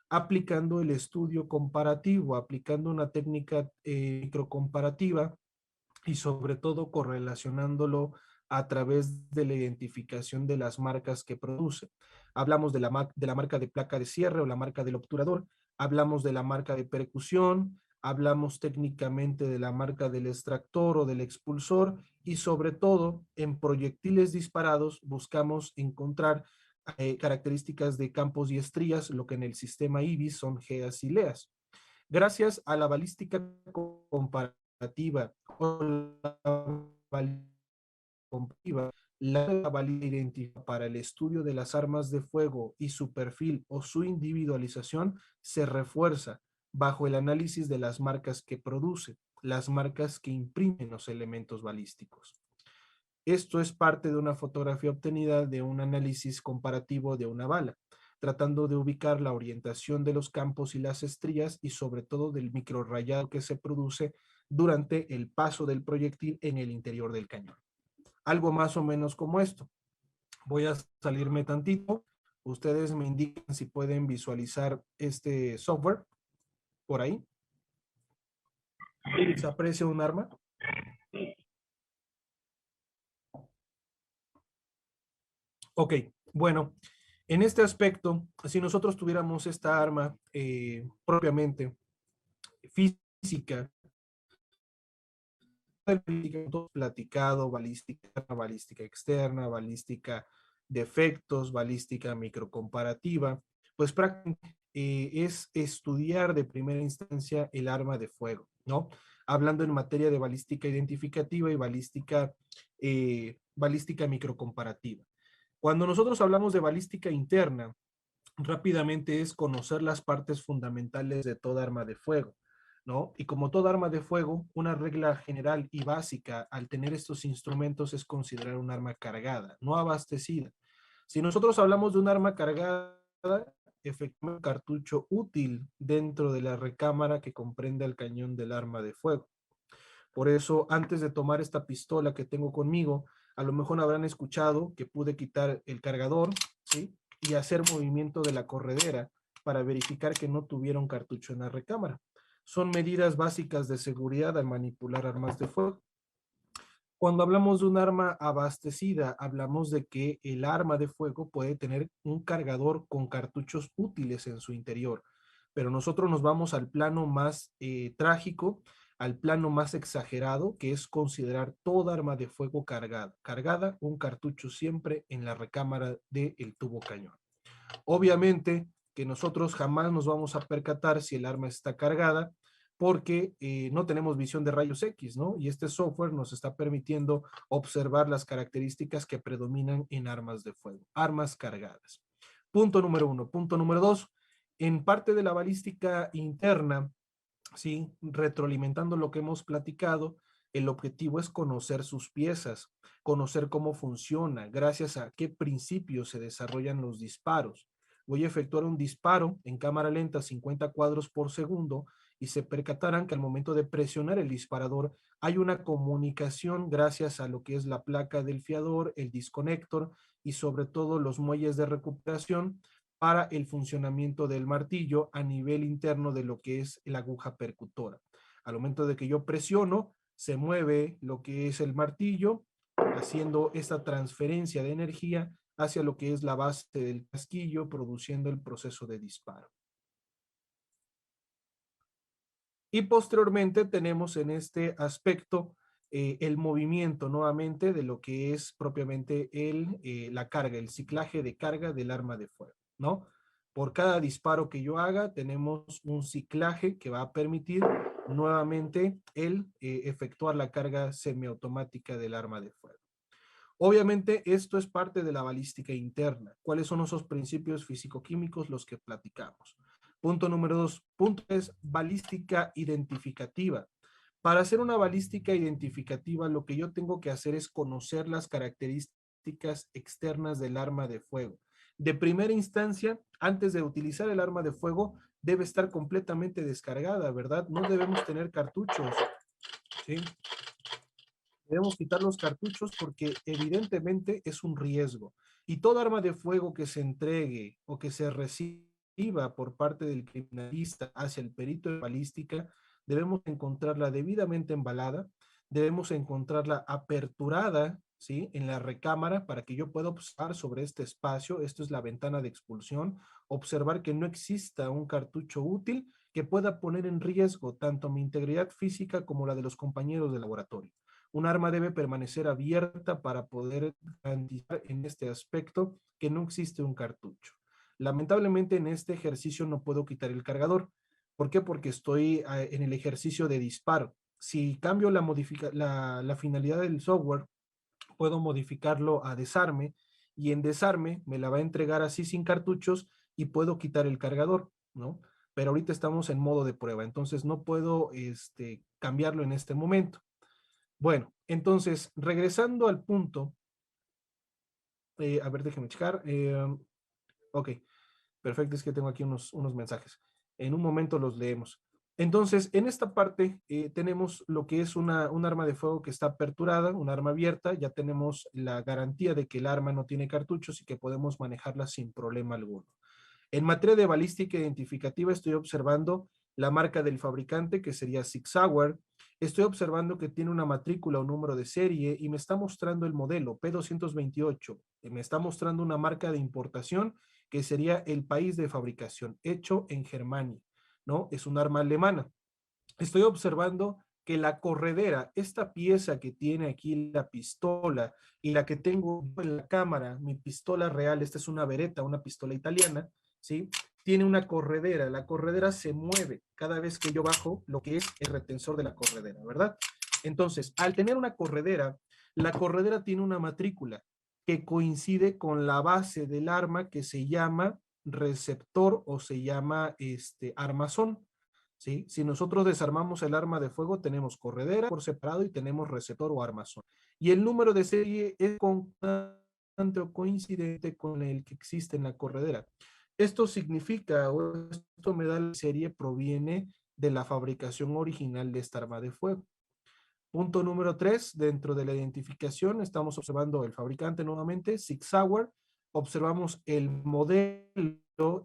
aplicando el estudio comparativo, aplicando una técnica microcomparativa, y sobre todo correlacionándolo a través de la identificación de las marcas que produce. Hablamos de la marca de placa de cierre o la marca del obturador, hablamos de la marca de percusión, hablamos técnicamente de la marca del extractor o del expulsor, y sobre todo en proyectiles disparados buscamos encontrar características de campos y estrías, lo que en el sistema IBIS son GEAS y LEAS. Gracias a la balística comparativa o la validez identificada para el estudio de las armas de fuego y su perfil o su individualización se refuerza bajo el análisis de las marcas que produce, las marcas que imprimen los elementos balísticos. Esto es parte de una fotografía obtenida de un análisis comparativo de una bala, tratando de ubicar la orientación de los campos y las estrías, y sobre todo del microrrayado que se produce durante el paso del proyectil en el interior del cañón. Algo más o menos como esto. Voy a salirme tantito. Ustedes me indican si pueden visualizar este software por ahí. ¿Se aprecia un arma? Ok, bueno. En este aspecto, si nosotros tuviéramos esta arma propiamente física, platicado, balística externa, balística de efectos, balística microcomparativa, pues prácticamente es estudiar de primera instancia el arma de fuego, ¿no? Hablando en materia de balística identificativa y balística microcomparativa. Cuando nosotros hablamos de balística interna, rápidamente es conocer las partes fundamentales de toda arma de fuego. ¿no? Y como toda arma de fuego, una regla general y básica al tener estos instrumentos es considerar un arma cargada, no abastecida. Si nosotros hablamos de un arma cargada, efectivamente un cartucho útil dentro de la recámara que comprende el cañón del arma de fuego. Por eso, antes de tomar esta pistola que tengo conmigo, a lo mejor habrán escuchado que pude quitar el cargador, ¿sí? Y hacer movimiento de la corredera para verificar que no tuviera un cartucho en la recámara. Son medidas básicas de seguridad al manipular armas de fuego. Cuando hablamos de un arma abastecida, hablamos de que el arma de fuego puede tener un cargador con cartuchos útiles en su interior, pero nosotros nos vamos al plano más trágico, al plano más exagerado, que es considerar toda arma de fuego cargada, un cartucho siempre en la recámara del tubo cañón. Obviamente que nosotros jamás nos vamos a percatar si el arma está cargada, porque no tenemos visión de rayos X, ¿no? Y este software nos está permitiendo observar las características que predominan en armas de fuego, armas cargadas. Punto número 1. Punto número 2. En parte de la balística interna, ¿sí? Retroalimentando lo que hemos platicado, el objetivo es conocer sus piezas, conocer cómo funciona, gracias a qué principios se desarrollan los disparos. Voy a efectuar un disparo en cámara lenta 50 cuadros por segundo y se percatarán que al momento de presionar el disparador hay una comunicación gracias a lo que es la placa del fiador, el disconector y sobre todo los muelles de recuperación para el funcionamiento del martillo a nivel interno de lo que es la aguja percutora. Al momento de que yo presiono, se mueve lo que es el martillo, haciendo esta transferencia de energía hacia lo que es la base del casquillo, produciendo el proceso de disparo. Y posteriormente tenemos en este aspecto el movimiento nuevamente de lo que es propiamente la carga, el ciclaje de carga del arma de fuego, ¿no? Por cada disparo que yo haga, tenemos un ciclaje que va a permitir nuevamente efectuar la carga semiautomática del arma de fuego. Obviamente, esto es parte de la balística interna. ¿Cuáles son esos principios físico-químicos los que platicamos? Punto número 2. Punto es balística identificativa. Para hacer una balística identificativa, lo que yo tengo que hacer es conocer las características externas del arma de fuego. De primera instancia, antes de utilizar el arma de fuego, debe estar completamente descargada, ¿verdad? No debemos tener cartuchos, ¿sí? Debemos quitar los cartuchos porque evidentemente es un riesgo. Y toda arma de fuego que se entregue o que se reciba por parte del criminalista hacia el perito de balística, debemos encontrarla debidamente embalada, debemos encontrarla aperturada, ¿sí? En la recámara para que yo pueda observar sobre este espacio, esto es la ventana de expulsión, observar que no exista un cartucho útil que pueda poner en riesgo tanto mi integridad física como la de los compañeros de laboratorio. Un arma debe permanecer abierta para poder garantizar en este aspecto que no existe un cartucho. Lamentablemente en este ejercicio no puedo quitar el cargador. ¿Por qué? Porque estoy en el ejercicio de disparo. Si cambio la finalidad del software, puedo modificarlo a desarme y en desarme me la va a entregar así sin cartuchos y puedo quitar el cargador, ¿no? Pero ahorita estamos en modo de prueba, entonces no puedo cambiarlo en este momento. Bueno, entonces, regresando al punto, a ver, déjenme checar. Ok, perfecto, es que tengo aquí unos mensajes. En un momento los leemos. Entonces, en esta parte tenemos lo que es un arma de fuego que está aperturada, un arma abierta. Ya tenemos la garantía de que el arma no tiene cartuchos y que podemos manejarla sin problema alguno. En materia de balística identificativa estoy observando la marca del fabricante, que sería Sig Sauer. Estoy observando que tiene una matrícula o número de serie y me está mostrando el modelo P228. Me está mostrando una marca de importación que sería el país de fabricación, hecho en Germania, ¿no? Es un arma alemana. Estoy observando que la corredera, esta pieza que tiene aquí la pistola y la que tengo en la cámara, mi pistola real, esta es una Beretta, una pistola italiana, ¿sí? Tiene una corredera, la corredera se mueve cada vez que yo bajo lo que es el retensor de la corredera, ¿verdad? Entonces, al tener una corredera, la corredera tiene una matrícula que coincide con la base del arma que se llama receptor o se llama armazón. ¿sí? Si nosotros desarmamos el arma de fuego, tenemos corredera por separado y tenemos receptor o armazón. Y el número de serie es constante o coincidente con el que existe en la corredera. Esto significa, o esto me da la serie, proviene de la fabricación original de esta arma de fuego. Punto número 3, dentro de la identificación, estamos observando el fabricante nuevamente, Sig Sauer, observamos el modelo,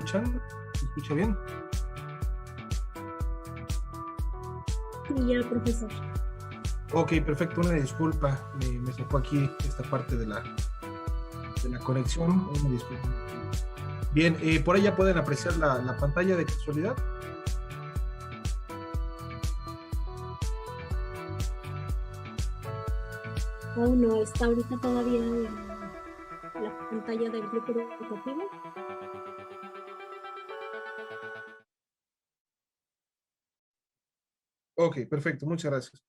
¿escuchan? ¿Se escucha bien? Sí, ya, profesor. Ok, perfecto, una disculpa, me sacó aquí esta parte de la conexión, una disculpa. Bien, por ahí ya pueden apreciar la pantalla de casualidad. Aún no, está ahorita todavía en la pantalla del grupo educativo. Ok, perfecto, muchas gracias.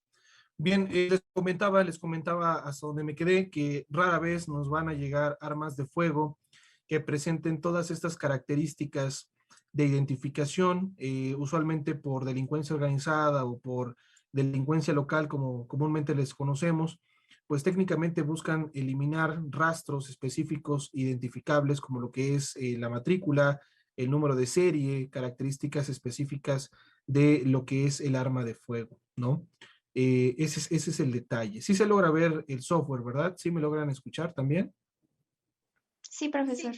Bien, les comentaba hasta donde me quedé que rara vez nos van a llegar armas de fuego que presenten todas estas características de identificación, usualmente por delincuencia organizada o por delincuencia local, como comúnmente les conocemos, pues técnicamente buscan eliminar rastros específicos identificables como lo que es la matrícula, el número de serie, características específicas de lo que es el arma de fuego, ¿no? Ese es el detalle. Sí se logra ver el software, ¿verdad? ¿Sí me logran escuchar también? Sí, profesor.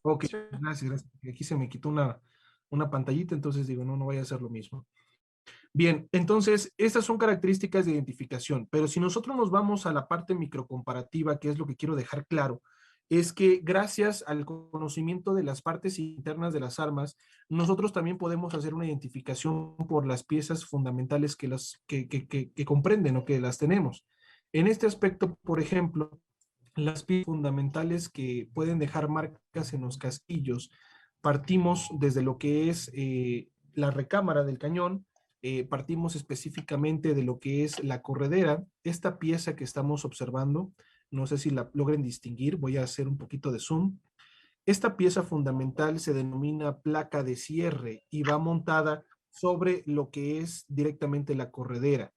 Ok, gracias. Aquí se me quitó una pantallita, entonces digo, no vaya a ser lo mismo. Bien, entonces, estas son características de identificación, pero si nosotros nos vamos a la parte microcomparativa, que es lo que quiero dejar claro, es que gracias al conocimiento de las partes internas de las armas, nosotros también podemos hacer una identificación por las piezas fundamentales que comprenden o que las tenemos. En este aspecto, por ejemplo, las piezas fundamentales que pueden dejar marcas en los casquillos, partimos desde lo que es la recámara del cañón, partimos específicamente de lo que es la corredera, esta pieza que estamos observando, no sé si la logren distinguir, voy a hacer un poquito de zoom. Esta pieza fundamental se denomina placa de cierre y va montada sobre lo que es directamente la corredera.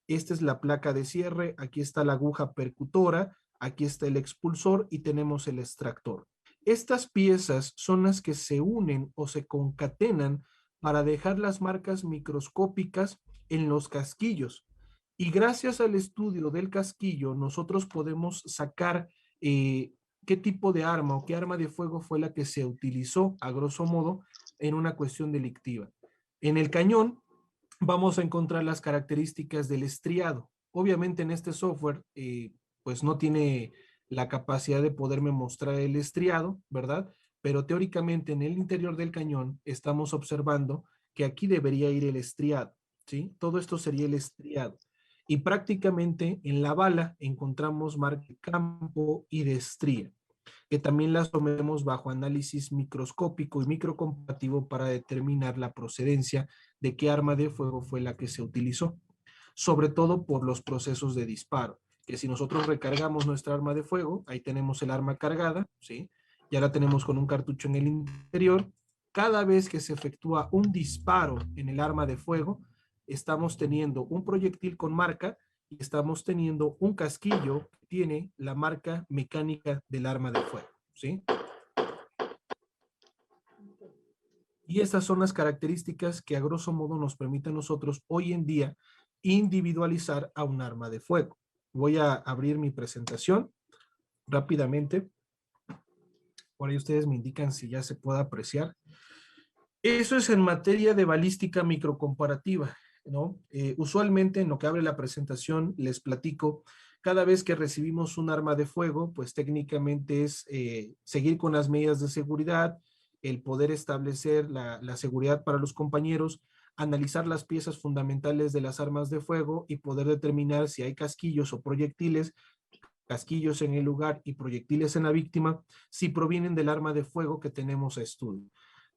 Esta es la placa de cierre, aquí está la aguja percutora, aquí está el expulsor y tenemos el extractor. Estas piezas son las que se unen o se concatenan para dejar las marcas microscópicas en los casquillos. Y gracias al estudio del casquillo, nosotros podemos sacar qué tipo de arma o qué arma de fuego fue la que se utilizó, a grosso modo, en una cuestión delictiva. En el cañón vamos a encontrar las características del estriado. Obviamente en este software, pues no tiene la capacidad de poderme mostrar el estriado, ¿verdad? Pero teóricamente en el interior del cañón estamos observando que aquí debería ir el estriado, ¿sí? Todo esto sería el estriado. Y prácticamente en la bala encontramos marca de campo y de estría, que también las sometemos bajo análisis microscópico y microcomparativo para determinar la procedencia de qué arma de fuego fue la que se utilizó, sobre todo por los procesos de disparo, que si nosotros recargamos nuestra arma de fuego, ahí tenemos el arma cargada, ¿sí? Ya la tenemos con un cartucho en el interior. Cada vez que se efectúa un disparo en el arma de fuego, estamos teniendo un proyectil con marca y estamos teniendo un casquillo que tiene la marca mecánica del arma de fuego, ¿sí? Y estas son las características que a grosso modo nos permiten a nosotros hoy en día individualizar a un arma de fuego. Voy a abrir mi presentación rápidamente. Por ahí ustedes me indican si ya se puede apreciar. Eso es en materia de balística microcomparativa, ¿no? Usualmente en lo que abre la presentación les platico, cada vez que recibimos un arma de fuego, pues técnicamente es seguir con las medidas de seguridad, el poder establecer la seguridad para los compañeros, analizar las piezas fundamentales de las armas de fuego y poder determinar si hay casquillos o proyectiles, casquillos en el lugar y proyectiles en la víctima, si provienen del arma de fuego que tenemos a estudio.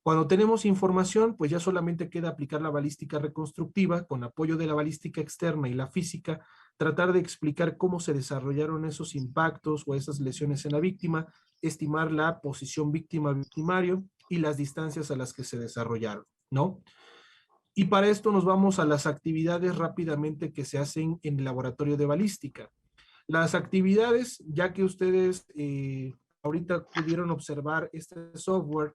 Cuando tenemos información, pues ya solamente queda aplicar la balística reconstructiva con apoyo de la balística externa y la física, tratar de explicar cómo se desarrollaron esos impactos o esas lesiones en la víctima, estimar la posición víctima-victimario y las distancias a las que se desarrollaron, ¿no? Y para esto nos vamos a las actividades rápidamente que se hacen en el laboratorio de balística. Las actividades, ya que ustedes ahorita pudieron observar este software,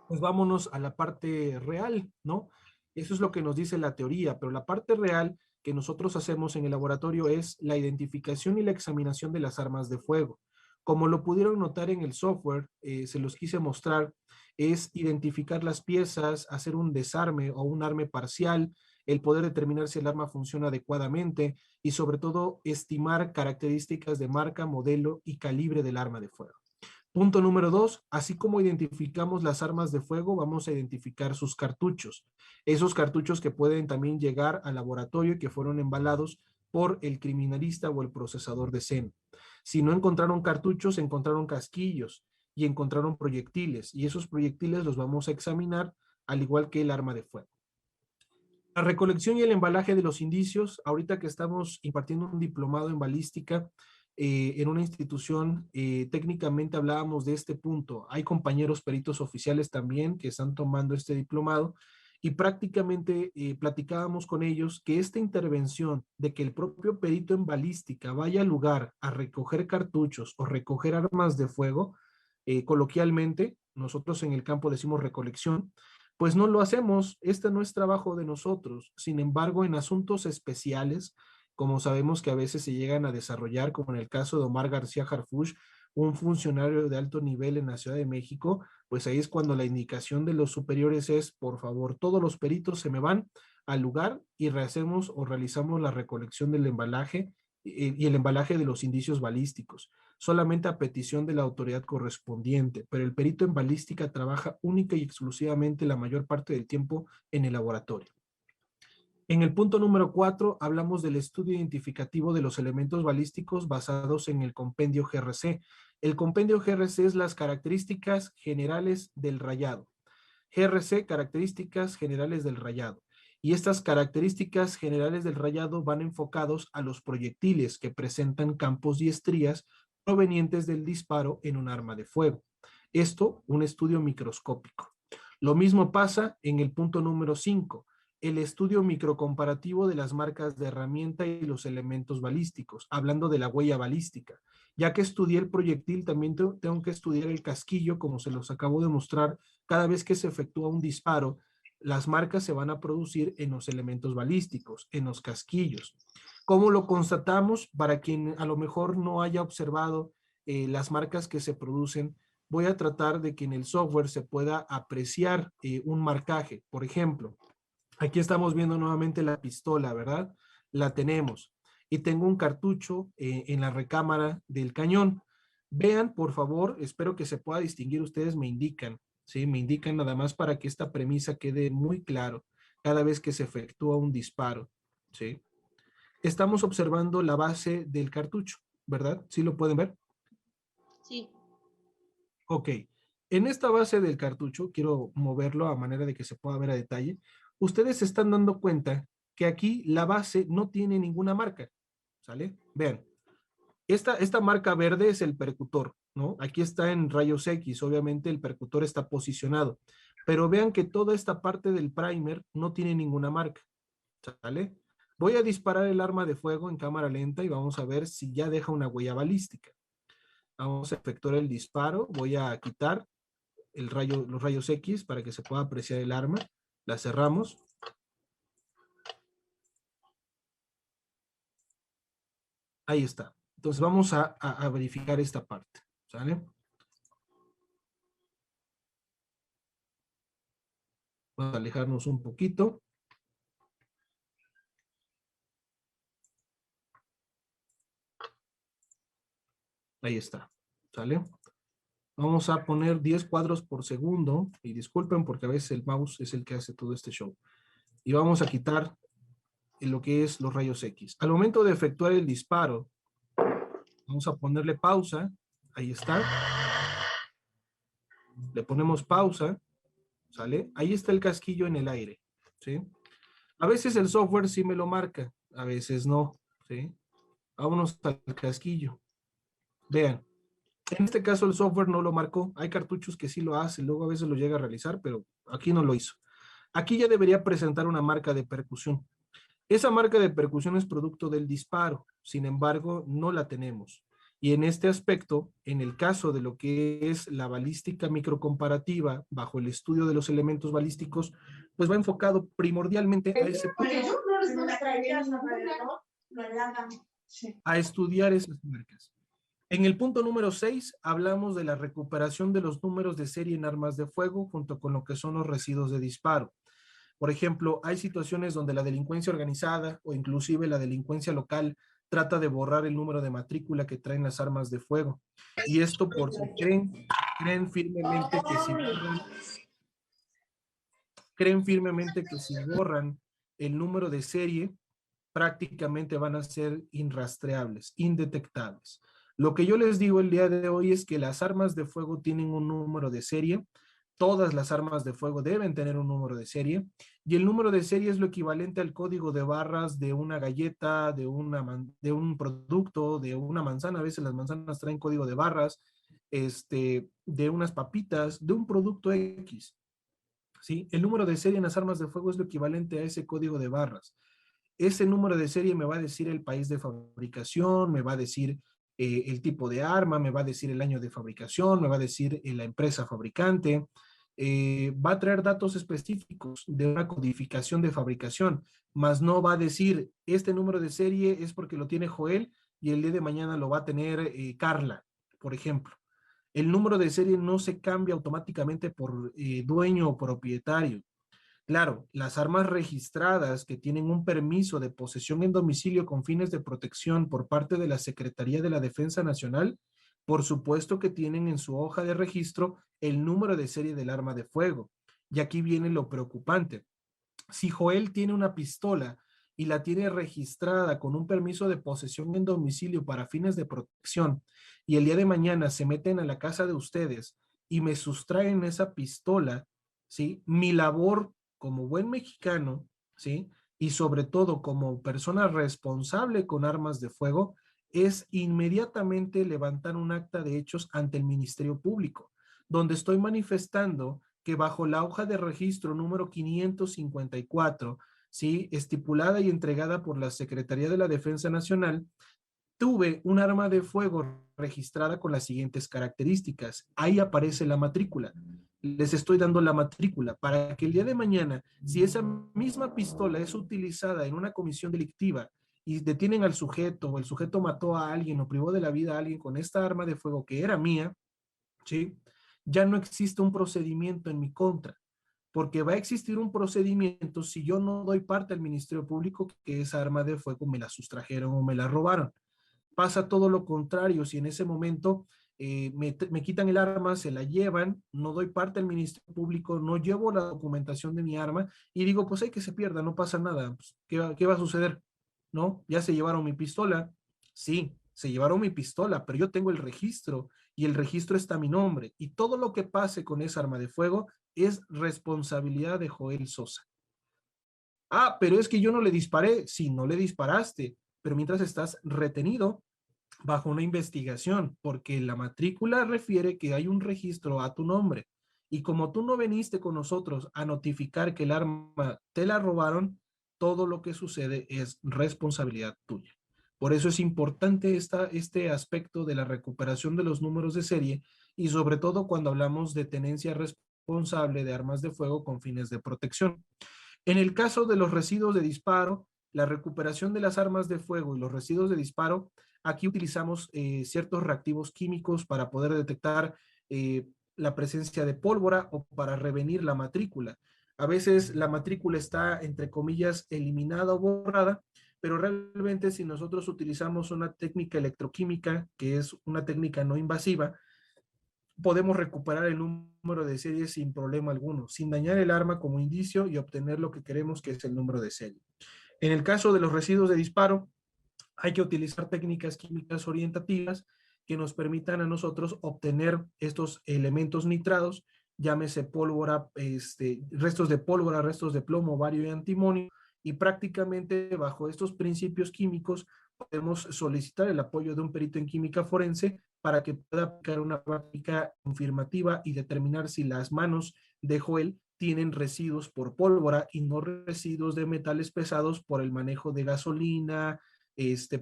pues vámonos a la parte real, ¿no? Eso es lo que nos dice la teoría, pero la parte real que nosotros hacemos en el laboratorio es la identificación y la examinación de las armas de fuego. Como lo pudieron notar en el software, se los quise mostrar, es identificar las piezas, hacer un desarme o un arme parcial, el poder determinar si el arma funciona adecuadamente y sobre todo estimar características de marca, modelo y calibre del arma de fuego. Punto número 2, así como identificamos las armas de fuego, vamos a identificar sus cartuchos. Esos cartuchos que pueden también llegar al laboratorio y que fueron embalados por el criminalista o el procesador de escena. Si no encontraron cartuchos, encontraron casquillos y encontraron proyectiles, y esos proyectiles los vamos a examinar al igual que el arma de fuego. La recolección y el embalaje de los indicios, ahorita que estamos impartiendo un diplomado en balística en una institución, técnicamente hablábamos de este punto. Hay compañeros peritos oficiales también que están tomando este diplomado y prácticamente platicábamos con ellos que esta intervención de que el propio perito en balística vaya al lugar a recoger cartuchos o recoger armas de fuego, coloquialmente, nosotros en el campo decimos recolección, pues no lo hacemos, este no es trabajo de nosotros. Sin embargo, en asuntos especiales, como sabemos que a veces se llegan a desarrollar, como en el caso de Omar García Harfuch, un funcionario de alto nivel en la Ciudad de México, pues ahí es cuando la indicación de los superiores es, por favor, todos los peritos se me van al lugar y rehacemos o realizamos la recolección del embalaje y el embalaje de los indicios balísticos, solamente a petición de la autoridad correspondiente, pero el perito en balística trabaja única y exclusivamente la mayor parte del tiempo en el laboratorio. En el punto número 4 hablamos del estudio identificativo de los elementos balísticos basados en el compendio GRC. El compendio GRC es las características generales del rayado. GRC, características generales del rayado. Y estas características generales del rayado van enfocados a los proyectiles que presentan campos y estrías provenientes del disparo en un arma de fuego. Esto, un estudio microscópico. Lo mismo pasa en el punto número 5, el estudio microcomparativo de las marcas de herramienta y los elementos balísticos, hablando de la huella balística. Ya que estudié el proyectil, también tengo que estudiar el casquillo, como se los acabo de mostrar. Cada vez que se efectúa un disparo, las marcas se van a producir en los elementos balísticos, en los casquillos. ¿Cómo lo constatamos? Para quien a lo mejor no haya observado las marcas que se producen, voy a tratar de que en el software se pueda apreciar un marcaje. Por ejemplo, aquí estamos viendo nuevamente la pistola, ¿verdad? La tenemos. Y tengo un cartucho en la recámara del cañón. Vean, por favor, espero que se pueda distinguir, ustedes me indican, ¿sí? Me indican nada más para que esta premisa quede muy claro cada vez que se efectúa un disparo, ¿sí? Estamos observando la base del cartucho, ¿verdad? ¿Sí lo pueden ver? Sí. Ok. En esta base del cartucho, quiero moverlo a manera de que se pueda ver a detalle. Ustedes se están dando cuenta que aquí la base no tiene ninguna marca, ¿sale? Vean, esta marca verde es el percutor, ¿no? Aquí está en rayos X, obviamente el percutor está posicionado, pero vean que toda esta parte del primer no tiene ninguna marca, ¿sale? Voy a disparar el arma de fuego en cámara lenta y vamos a ver si ya deja una huella balística. Vamos a efectuar el disparo, voy a quitar los rayos X para que se pueda apreciar el arma. La cerramos. Ahí está. Entonces vamos a verificar esta parte, ¿sale? Vamos a alejarnos un poquito. Ahí está, ¿sale? Vamos a poner 10 cuadros por segundo, y disculpen porque a veces el mouse es el que hace todo este show. Y vamos a quitar lo que es los rayos X. Al momento de efectuar el disparo, vamos a ponerle pausa, ahí está. Le ponemos pausa, ¿sale? Ahí está el casquillo en el aire, ¿sí? A veces el software sí me lo marca, a veces no, ¿sí? Vámonos al casquillo. Vean, en este caso el software no lo marcó. Hay cartuchos que sí lo hacen, luego a veces lo llega a realizar, pero aquí no lo hizo. Aquí ya debería presentar una marca de percusión. Esa marca de percusión es producto del disparo, sin embargo, no la tenemos. Y en este aspecto, en el caso de lo que es la balística microcomparativa, bajo el estudio de los elementos balísticos, pues va enfocado primordialmente a ese punto, a estudiar esas marcas. En el punto número 6 hablamos de la recuperación de los números de serie en armas de fuego junto con lo que son los residuos de disparo. Por ejemplo, hay situaciones donde la delincuencia organizada o inclusive la delincuencia local trata de borrar el número de matrícula que traen las armas de fuego. Y esto porque creen firmemente que si borran el número de serie, prácticamente van a ser irrastreables, indetectables. Lo que yo les digo el día de hoy es que las armas de fuego tienen un número de serie. Todas las armas de fuego deben tener un número de serie, y el número de serie es lo equivalente al código de barras de una galleta, de un producto, de una manzana. A veces las manzanas traen código de barras, de unas papitas, de un producto X. ¿Sí? El número de serie en las armas de fuego es lo equivalente a ese código de barras. Ese número de serie me va a decir el país de fabricación, me va a decir el tipo de arma, me va a decir el año de fabricación, me va a decir la empresa fabricante, va a traer datos específicos de una codificación de fabricación, mas no va a decir este número de serie es porque lo tiene Joel y el día de mañana lo va a tener Carla, por ejemplo. El número de serie no se cambia automáticamente por dueño o propietario. Claro, las armas registradas que tienen un permiso de posesión en domicilio con fines de protección por parte de la Secretaría de la Defensa Nacional, por supuesto que tienen en su hoja de registro el número de serie del arma de fuego. Y aquí viene lo preocupante. Si Joel tiene una pistola y la tiene registrada con un permiso de posesión en domicilio para fines de protección, y el día de mañana se meten a la casa de ustedes y me sustraen esa pistola, ¿sí? Mi labor como buen mexicano, ¿sí? Y sobre todo como persona responsable con armas de fuego, es inmediatamente levantar un acta de hechos ante el Ministerio Público, donde estoy manifestando que bajo la hoja de registro número 554, ¿sí? Estipulada y entregada por la Secretaría de la Defensa Nacional, tuve un arma de fuego registrada con las siguientes características. Ahí aparece la matrícula. Les estoy dando la matrícula para que el día de mañana, si esa misma pistola es utilizada en una comisión delictiva y detienen al sujeto o el sujeto mató a alguien o privó de la vida a alguien con esta arma de fuego que era mía, ¿sí? Ya no existe un procedimiento en mi contra, porque va a existir un procedimiento si yo no doy parte al Ministerio Público que esa arma de fuego me la sustrajeron o me la robaron. Pasa todo lo contrario, si en ese momento me quitan el arma, se la llevan, no doy parte al Ministerio Público, no llevo la documentación de mi arma y digo, pues hay que se pierda, no pasa nada, pues, ¿qué va a suceder? ¿No? Ya se llevaron mi pistola, sí, se llevaron mi pistola, pero yo tengo el registro y el registro está a mi nombre y todo lo que pase con esa arma de fuego es responsabilidad de Joel Sosa. Ah, pero es que yo no le disparé. Sí, no le disparaste, pero mientras estás retenido bajo una investigación, porque la matrícula refiere que hay un registro a tu nombre. Y como tú no viniste con nosotros a notificar que el arma te la robaron, todo lo que sucede es responsabilidad tuya. Por eso es importante este aspecto de la recuperación de los números de serie y sobre todo cuando hablamos de tenencia responsable de armas de fuego con fines de protección. En el caso de los residuos de disparo, la recuperación de las armas de fuego y los residuos de disparo, aquí utilizamos ciertos reactivos químicos para poder detectar la presencia de pólvora o para revenir la matrícula. A veces la matrícula está, entre comillas, eliminada o borrada, pero realmente si nosotros utilizamos una técnica electroquímica, que es una técnica no invasiva, podemos recuperar el número de serie sin problema alguno, sin dañar el arma como indicio y obtener lo que queremos, que es el número de serie. En el caso de los residuos de disparo, hay que utilizar técnicas químicas orientativas que nos permitan a nosotros obtener estos elementos nitrados, llámese pólvora, restos de pólvora, restos de plomo, bario y antimonio, y prácticamente bajo estos principios químicos podemos solicitar el apoyo de un perito en química forense para que pueda aplicar una práctica confirmativa y determinar si las manos de Joel tienen residuos por pólvora y no residuos de metales pesados por el manejo de gasolina,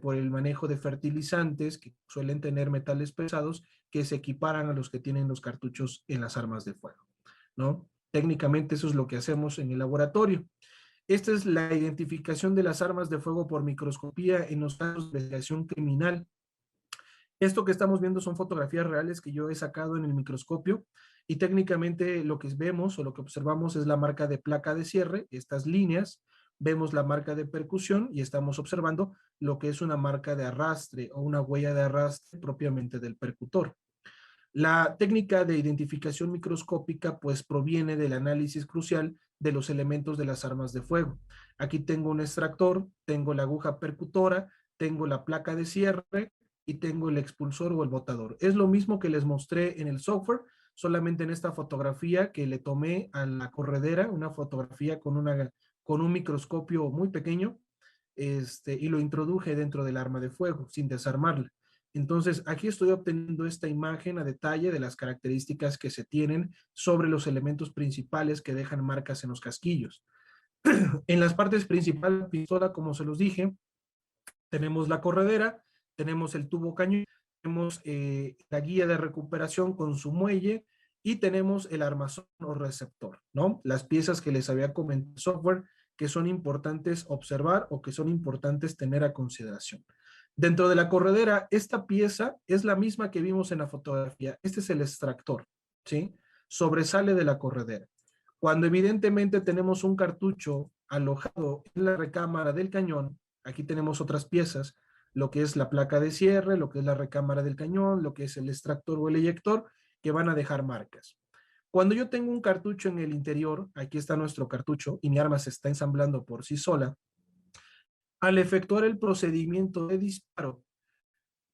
por el manejo de fertilizantes que suelen tener metales pesados que se equiparan a los que tienen los cartuchos en las armas de fuego, ¿no? Técnicamente eso es lo que hacemos en el laboratorio. Esta es la identificación de las armas de fuego por microscopía en los casos de investigación criminal. Esto que estamos viendo son fotografías reales que yo he sacado en el microscopio y técnicamente lo que vemos o lo que observamos es la marca de placa de cierre, estas líneas, vemos la marca de percusión y estamos observando lo que es una marca de arrastre o una huella de arrastre propiamente del percutor. La técnica de identificación microscópica pues proviene del análisis crucial de los elementos de las armas de fuego. Aquí tengo un extractor, tengo la aguja percutora, tengo la placa de cierre y tengo el expulsor o el botador. Es lo mismo que les mostré en el software, solamente en esta fotografía que le tomé a la corredera, una fotografía con un microscopio muy pequeño, y lo introduje dentro del arma de fuego sin desarmarla. Entonces, aquí estoy obteniendo esta imagen a detalle de las características que se tienen sobre los elementos principales que dejan marcas en los casquillos. En las partes principales de la pistola, como se los dije, tenemos la corredera, tenemos el tubo cañón, tenemos la guía de recuperación con su muelle y tenemos el armazón o receptor, ¿no? Las piezas que les había comentado el software que son importantes observar o que son importantes tener a consideración. Dentro de la corredera, esta pieza es la misma que vimos en la fotografía. Este es el extractor, ¿sí? Sobresale de la corredera. Cuando evidentemente tenemos un cartucho alojado en la recámara del cañón, aquí tenemos otras piezas, lo que es la placa de cierre, lo que es la recámara del cañón, lo que es el extractor o el eyector, que van a dejar marcas. Cuando yo tengo un cartucho en el interior, aquí está nuestro cartucho y mi arma se está ensamblando por sí sola, al efectuar el procedimiento de disparo,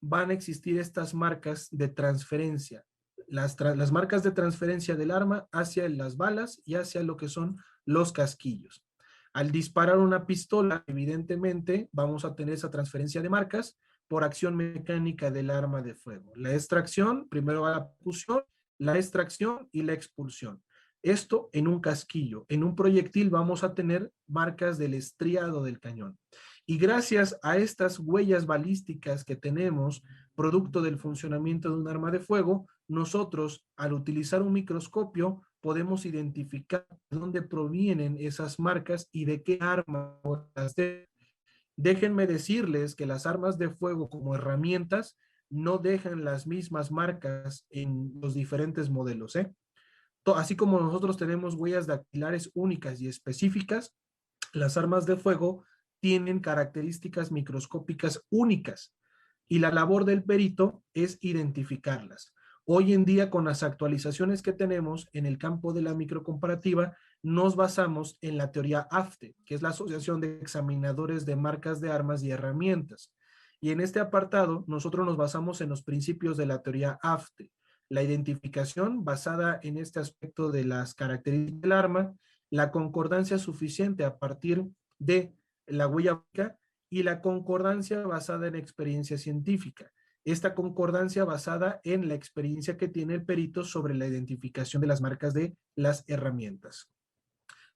van a existir estas marcas de transferencia. Las marcas de transferencia del arma hacia las balas y hacia lo que son los casquillos. Al disparar una pistola, evidentemente, vamos a tener esa transferencia de marcas por acción mecánica del arma de fuego. La extracción, primero va la percusión, la extracción y la expulsión. Esto en un casquillo. En un proyectil vamos a tener marcas del estriado del cañón. Y gracias a estas huellas balísticas que tenemos, producto del funcionamiento de un arma de fuego, nosotros, al utilizar un microscopio, podemos identificar de dónde provienen esas marcas y de qué arma las de. Déjenme decirles que las armas de fuego como herramientas no dejan las mismas marcas en los diferentes modelos, ¿eh? Así como nosotros tenemos huellas dactilares únicas y específicas, las armas de fuego tienen características microscópicas únicas y la labor del perito es identificarlas. Hoy en día, con las actualizaciones que tenemos en el campo de la microcomparativa, nos basamos en la teoría AFTE, que es la Asociación de Examinadores de Marcas de Armas y Herramientas. Y en este apartado, nosotros nos basamos en los principios de la teoría AFTE. La identificación basada en este aspecto de las características del arma, la concordancia suficiente a partir de la huella y la concordancia basada en experiencia científica. Esta concordancia basada en la experiencia que tiene el perito sobre la identificación de las marcas de las herramientas.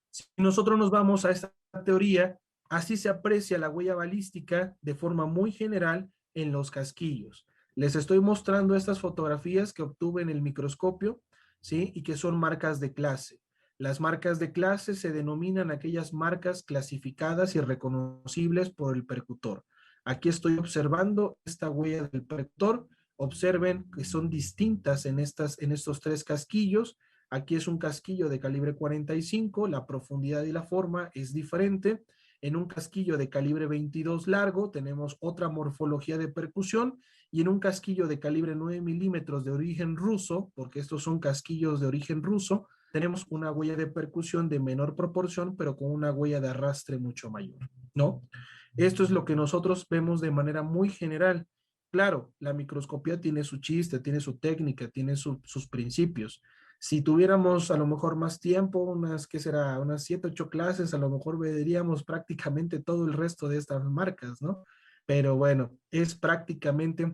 Si nosotros nos vamos a esta teoría, así se aprecia la huella balística de forma muy general en los casquillos. Les estoy mostrando estas fotografías que obtuve en el microscopio, ¿sí? Y que son marcas de clase. Las marcas de clase se denominan aquellas marcas clasificadas y reconocibles por el percutor. Aquí estoy observando esta huella del percutor. Observen que son distintas en estos tres casquillos. Aquí es un casquillo de calibre 45, la profundidad y la forma es diferente. En un casquillo de calibre 22 largo tenemos otra morfología de percusión y en un casquillo de calibre 9 milímetros de origen ruso, porque estos son casquillos de origen ruso, tenemos una huella de percusión de menor proporción, pero con una huella de arrastre mucho mayor, ¿no? Esto es lo que nosotros vemos de manera muy general. Claro, la microscopía tiene su chiste, tiene su técnica, tiene sus principios. Si tuviéramos a lo mejor más tiempo, ¿qué será? Unas 7, 8 clases, a lo mejor veríamos prácticamente todo el resto de estas marcas, ¿no? Pero bueno, es prácticamente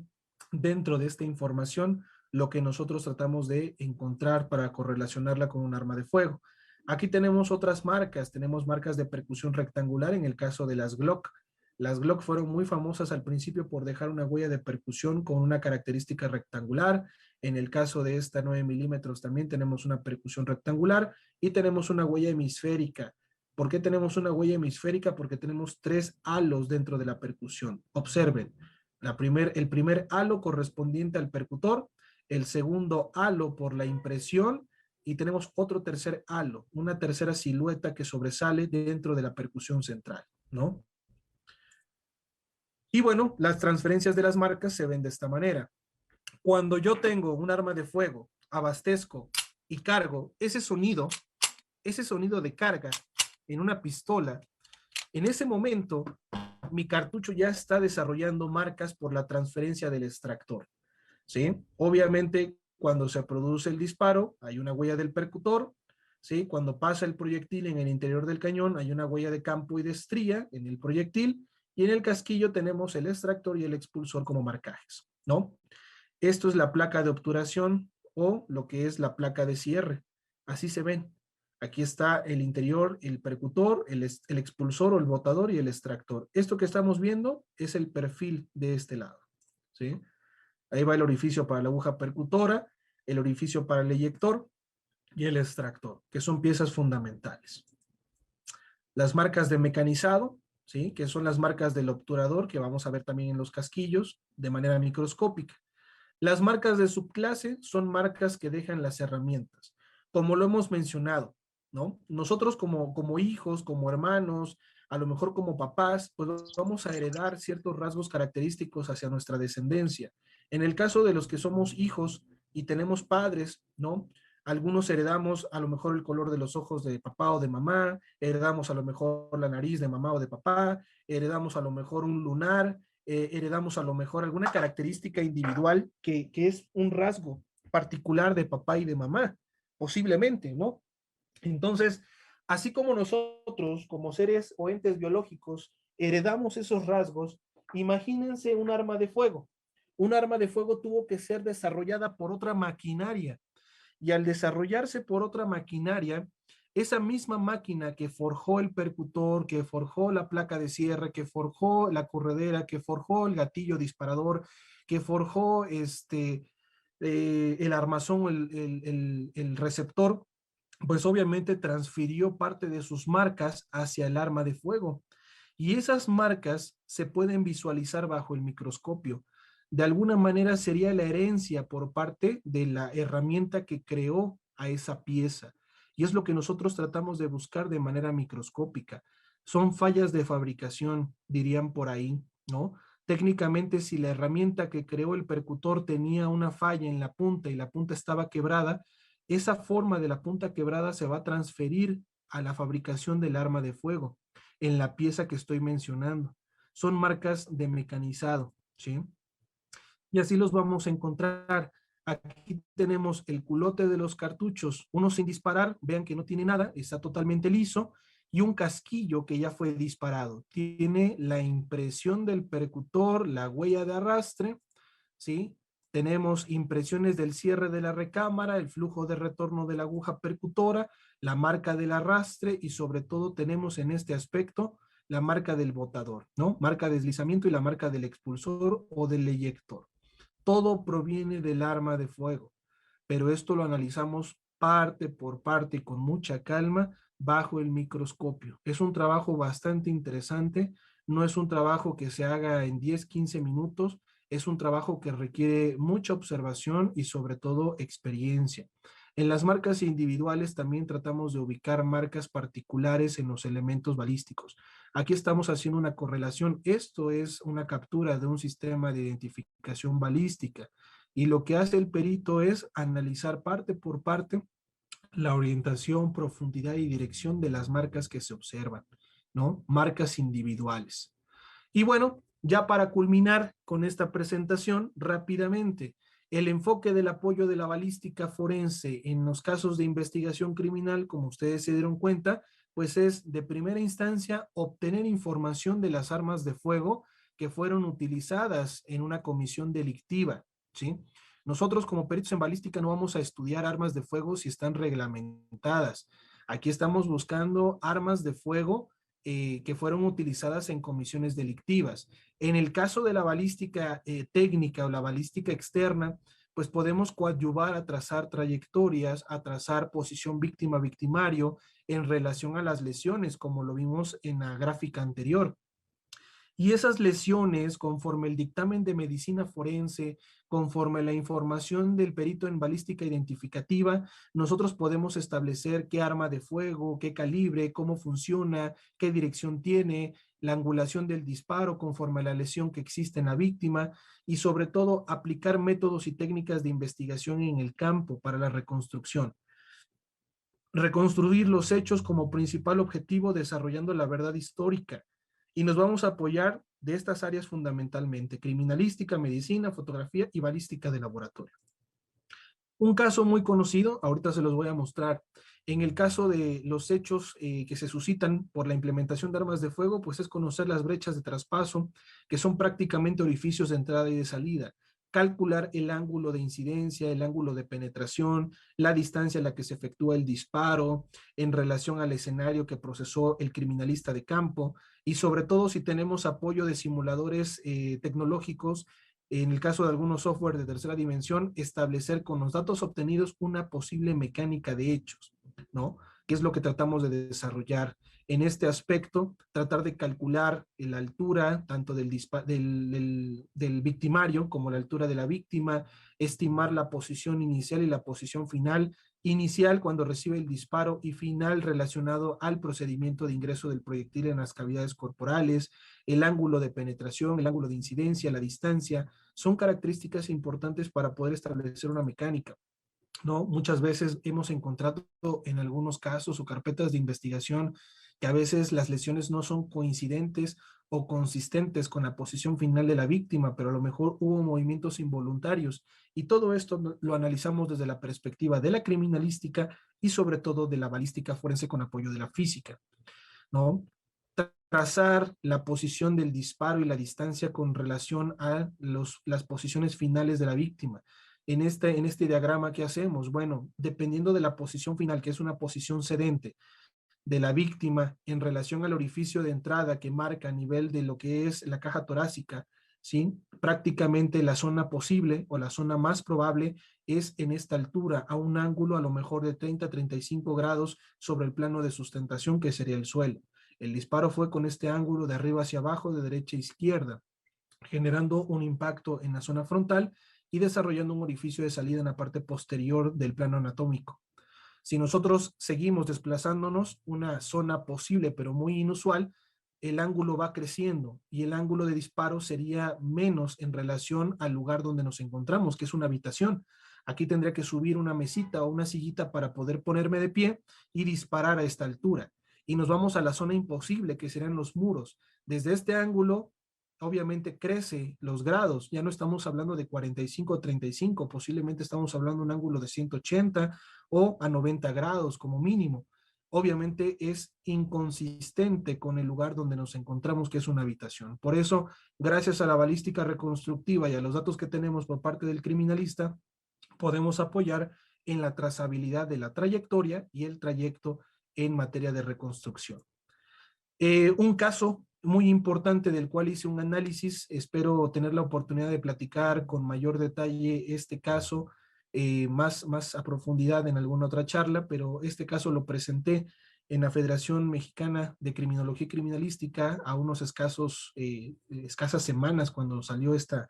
dentro de esta información lo que nosotros tratamos de encontrar para correlacionarla con un arma de fuego. Aquí tenemos otras marcas, tenemos marcas de percusión rectangular en el caso de las Glock. Las Glock fueron muy famosas al principio por dejar una huella de percusión con una característica rectangular. En el caso de esta 9 milímetros también tenemos una percusión rectangular y tenemos una huella hemisférica. ¿Por qué tenemos una huella hemisférica? Porque tenemos 3 halos dentro de la percusión. Observen, el primer halo correspondiente al percutor, el segundo halo por la impresión y tenemos otro tercer halo, una tercera silueta que sobresale dentro de la percusión central, ¿no? Y bueno, las transferencias de las marcas se ven de esta manera. Cuando yo tengo un arma de fuego, abastezco y cargo ese sonido de carga en una pistola, en ese momento mi cartucho ya está desarrollando marcas por la transferencia del extractor, ¿sí? Obviamente, cuando se produce el disparo, hay una huella del percutor, ¿sí? Cuando pasa el proyectil en el interior del cañón, hay una huella de campo y de estría en el proyectil, y en el casquillo tenemos el extractor y el expulsor como marcajes, ¿no? Esto es la placa de obturación o lo que es la placa de cierre. Así se ven. Aquí está el interior, el percutor, el expulsor o el botador y el extractor. Esto que estamos viendo es el perfil de este lado, ¿sí? Ahí va el orificio para la aguja percutora, el orificio para el eyector y el extractor, que son piezas fundamentales. Las marcas de mecanizado, ¿sí? Que son las marcas del obturador, que vamos a ver también en los casquillos de manera microscópica. Las marcas de subclase son marcas que dejan las herramientas, como lo hemos mencionado, ¿no? Nosotros como hijos, como hermanos, a lo mejor como papás, pues vamos a heredar ciertos rasgos característicos hacia nuestra descendencia. En el caso de los que somos hijos y tenemos padres, ¿no? Algunos heredamos a lo mejor el color de los ojos de papá o de mamá, heredamos a lo mejor la nariz de mamá o de papá, heredamos a lo mejor un lunar, heredamos a lo mejor alguna característica individual que es un rasgo particular de papá y de mamá, posiblemente, ¿no? Entonces, así como nosotros, como seres o entes biológicos, heredamos esos rasgos, imagínense un arma de fuego. Un arma de fuego tuvo que ser desarrollada por otra maquinaria, y al desarrollarse por otra maquinaria, esa misma máquina que forjó el percutor, que forjó la placa de cierre, que forjó la corredera, que forjó el gatillo disparador, que forjó el armazón, el receptor, pues obviamente transfirió parte de sus marcas hacia el arma de fuego. Y esas marcas se pueden visualizar bajo el microscopio. De alguna manera sería la herencia por parte de la herramienta que creó a esa pieza. Y es lo que nosotros tratamos de buscar de manera microscópica. Son fallas de fabricación, dirían por ahí, ¿no? Técnicamente, si la herramienta que creó el percutor tenía una falla en la punta y la punta estaba quebrada, esa forma de la punta quebrada se va a transferir a la fabricación del arma de fuego en la pieza que estoy mencionando. Son marcas de mecanizado, ¿sí? Y así los vamos a encontrar. Aquí tenemos el culote de los cartuchos, uno sin disparar, vean que no tiene nada, está totalmente liso, y un casquillo que ya fue disparado. Tiene la impresión del percutor, la huella de arrastre, ¿sí? Tenemos impresiones del cierre de la recámara, el flujo de retorno de la aguja percutora, la marca del arrastre y sobre todo tenemos en este aspecto la marca del botador, ¿no? Marca de deslizamiento y la marca del expulsor o del eyector. Todo proviene del arma de fuego, pero esto lo analizamos parte por parte y con mucha calma bajo el microscopio. Es un trabajo bastante interesante, no es un trabajo que se haga en 10, 15 minutos, es un trabajo que requiere mucha observación y sobre todo experiencia. En las marcas individuales también tratamos de ubicar marcas particulares en los elementos balísticos. Aquí estamos haciendo una correlación. Esto es una captura de un sistema de identificación balística y lo que hace el perito es analizar parte por parte la orientación, profundidad y dirección de las marcas que se observan, ¿no? Marcas individuales. Y bueno, ya para culminar con esta presentación, rápidamente, el enfoque del apoyo de la balística forense en los casos de investigación criminal, como ustedes se dieron cuenta, pues es de primera instancia obtener información de las armas de fuego que fueron utilizadas en una comisión delictiva, ¿sí? Nosotros como peritos en balística no vamos a estudiar armas de fuego si están reglamentadas. Aquí estamos buscando armas de fuego que fueron utilizadas en comisiones delictivas. En el caso de la balística técnica o la balística externa, pues podemos coadyuvar a trazar trayectorias, a trazar posición víctima-victimario en relación a las lesiones, como lo vimos en la gráfica anterior. Y esas lesiones, conforme el dictamen de medicina forense, conforme la información del perito en balística identificativa, nosotros podemos establecer qué arma de fuego, qué calibre, cómo funciona, qué dirección tiene, la angulación del disparo conforme a la lesión que existe en la víctima y sobre todo aplicar métodos y técnicas de investigación en el campo para la reconstrucción. Reconstruir los hechos como principal objetivo desarrollando la verdad histórica y nos vamos a apoyar de estas áreas fundamentalmente: criminalística, medicina, fotografía y balística de laboratorio. Un caso muy conocido, ahorita se los voy a mostrar, en el caso de los hechos que se suscitan por la implementación de armas de fuego, pues es conocer las brechas de traspaso, que son prácticamente orificios de entrada y de salida, calcular el ángulo de incidencia, el ángulo de penetración, la distancia a la que se efectúa el disparo en relación al escenario que procesó el criminalista de campo, y sobre todo si tenemos apoyo de simuladores tecnológicos, en el caso de algunos software de tercera dimensión, establecer con los datos obtenidos una posible mecánica de hechos, ¿no? ¿Qué es lo que tratamos de desarrollar en este aspecto? Tratar de calcular la altura tanto del victimario como la altura de la víctima, estimar la posición inicial y la posición final, inicial cuando recibe el disparo y final relacionado al procedimiento de ingreso del proyectil en las cavidades corporales, el ángulo de penetración, el ángulo de incidencia, la distancia, son características importantes para poder establecer una mecánica, ¿no? Muchas veces hemos encontrado en algunos casos o carpetas de investigación que a veces las lesiones no son coincidentes o consistentes con la posición final de la víctima, pero a lo mejor hubo movimientos involuntarios y todo esto lo analizamos desde la perspectiva de la criminalística y sobre todo de la balística forense con apoyo de la física, ¿no? Trazar la posición del disparo y la distancia con relación a las posiciones finales de la víctima. En este diagrama, ¿qué hacemos? Bueno, dependiendo de la posición final, que es una posición sedente de la víctima en relación al orificio de entrada que marca a nivel de lo que es la caja torácica, ¿sí? Prácticamente la zona posible o la zona más probable es en esta altura, a un ángulo a lo mejor de 30 a 35 grados sobre el plano de sustentación que sería el suelo. El disparo fue con este ángulo de arriba hacia abajo, de derecha a izquierda, generando un impacto en la zona frontal y desarrollando un orificio de salida en la parte posterior del plano anatómico. Si nosotros seguimos desplazándonos, una zona posible pero muy inusual, el ángulo va creciendo y el ángulo de disparo sería menos en relación al lugar donde nos encontramos, que es una habitación. Aquí tendría que subir una mesita o una sillita para poder ponerme de pie y disparar a esta altura. Y nos vamos a la zona imposible, que serán los muros. Desde este ángulo, obviamente crece los grados. Ya no estamos hablando de 45 o 35, posiblemente estamos hablando de un ángulo de 180 o a 90 grados como mínimo. Obviamente es inconsistente con el lugar donde nos encontramos, que es una habitación. Por eso, gracias a la balística reconstructiva y a los datos que tenemos por parte del criminalista, podemos apoyar en la trazabilidad de la trayectoria y el trayecto en materia de reconstrucción. Un caso muy importante del cual hice un análisis, espero tener la oportunidad de platicar con mayor detalle este caso, más a profundidad en alguna otra charla, pero este caso lo presenté en la Federación Mexicana de Criminología y Criminalística a unos escasas semanas cuando salió esta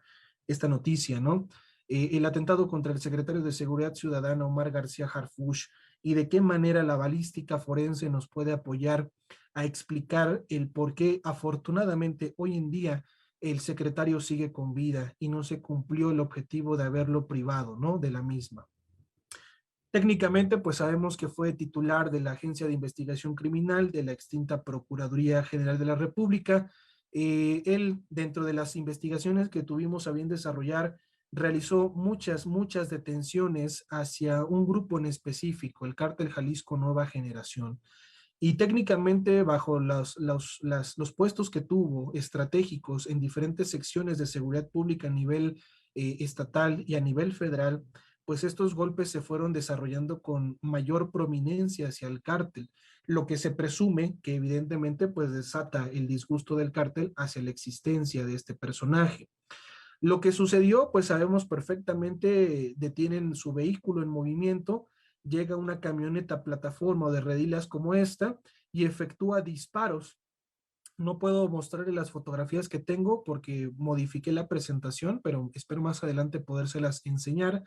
noticia, ¿no? El atentado contra el secretario de Seguridad Ciudadana, Omar García Harfuch, y de qué manera la balística forense nos puede apoyar a explicar el por qué afortunadamente hoy en día el secretario sigue con vida y no se cumplió el objetivo de haberlo privado, ¿no? De la misma. Técnicamente, pues sabemos que fue titular de la Agencia de Investigación Criminal de la extinta Procuraduría General de la República. Él, dentro de las investigaciones que tuvimos a bien desarrollar, realizó muchas detenciones hacia un grupo en específico, el Cártel Jalisco Nueva Generación. Y técnicamente, bajo los puestos que tuvo estratégicos en diferentes secciones de seguridad pública a nivel estatal y a nivel federal, pues estos golpes se fueron desarrollando con mayor prominencia hacia el cártel, lo que se presume que evidentemente pues desata el disgusto del cártel hacia la existencia de este personaje. Lo que sucedió, pues sabemos perfectamente, detienen su vehículo en movimiento, llega una camioneta plataforma o de redilas como esta y efectúa disparos. No puedo mostrarle las fotografías que tengo porque modifiqué la presentación, pero espero más adelante podérselas enseñar.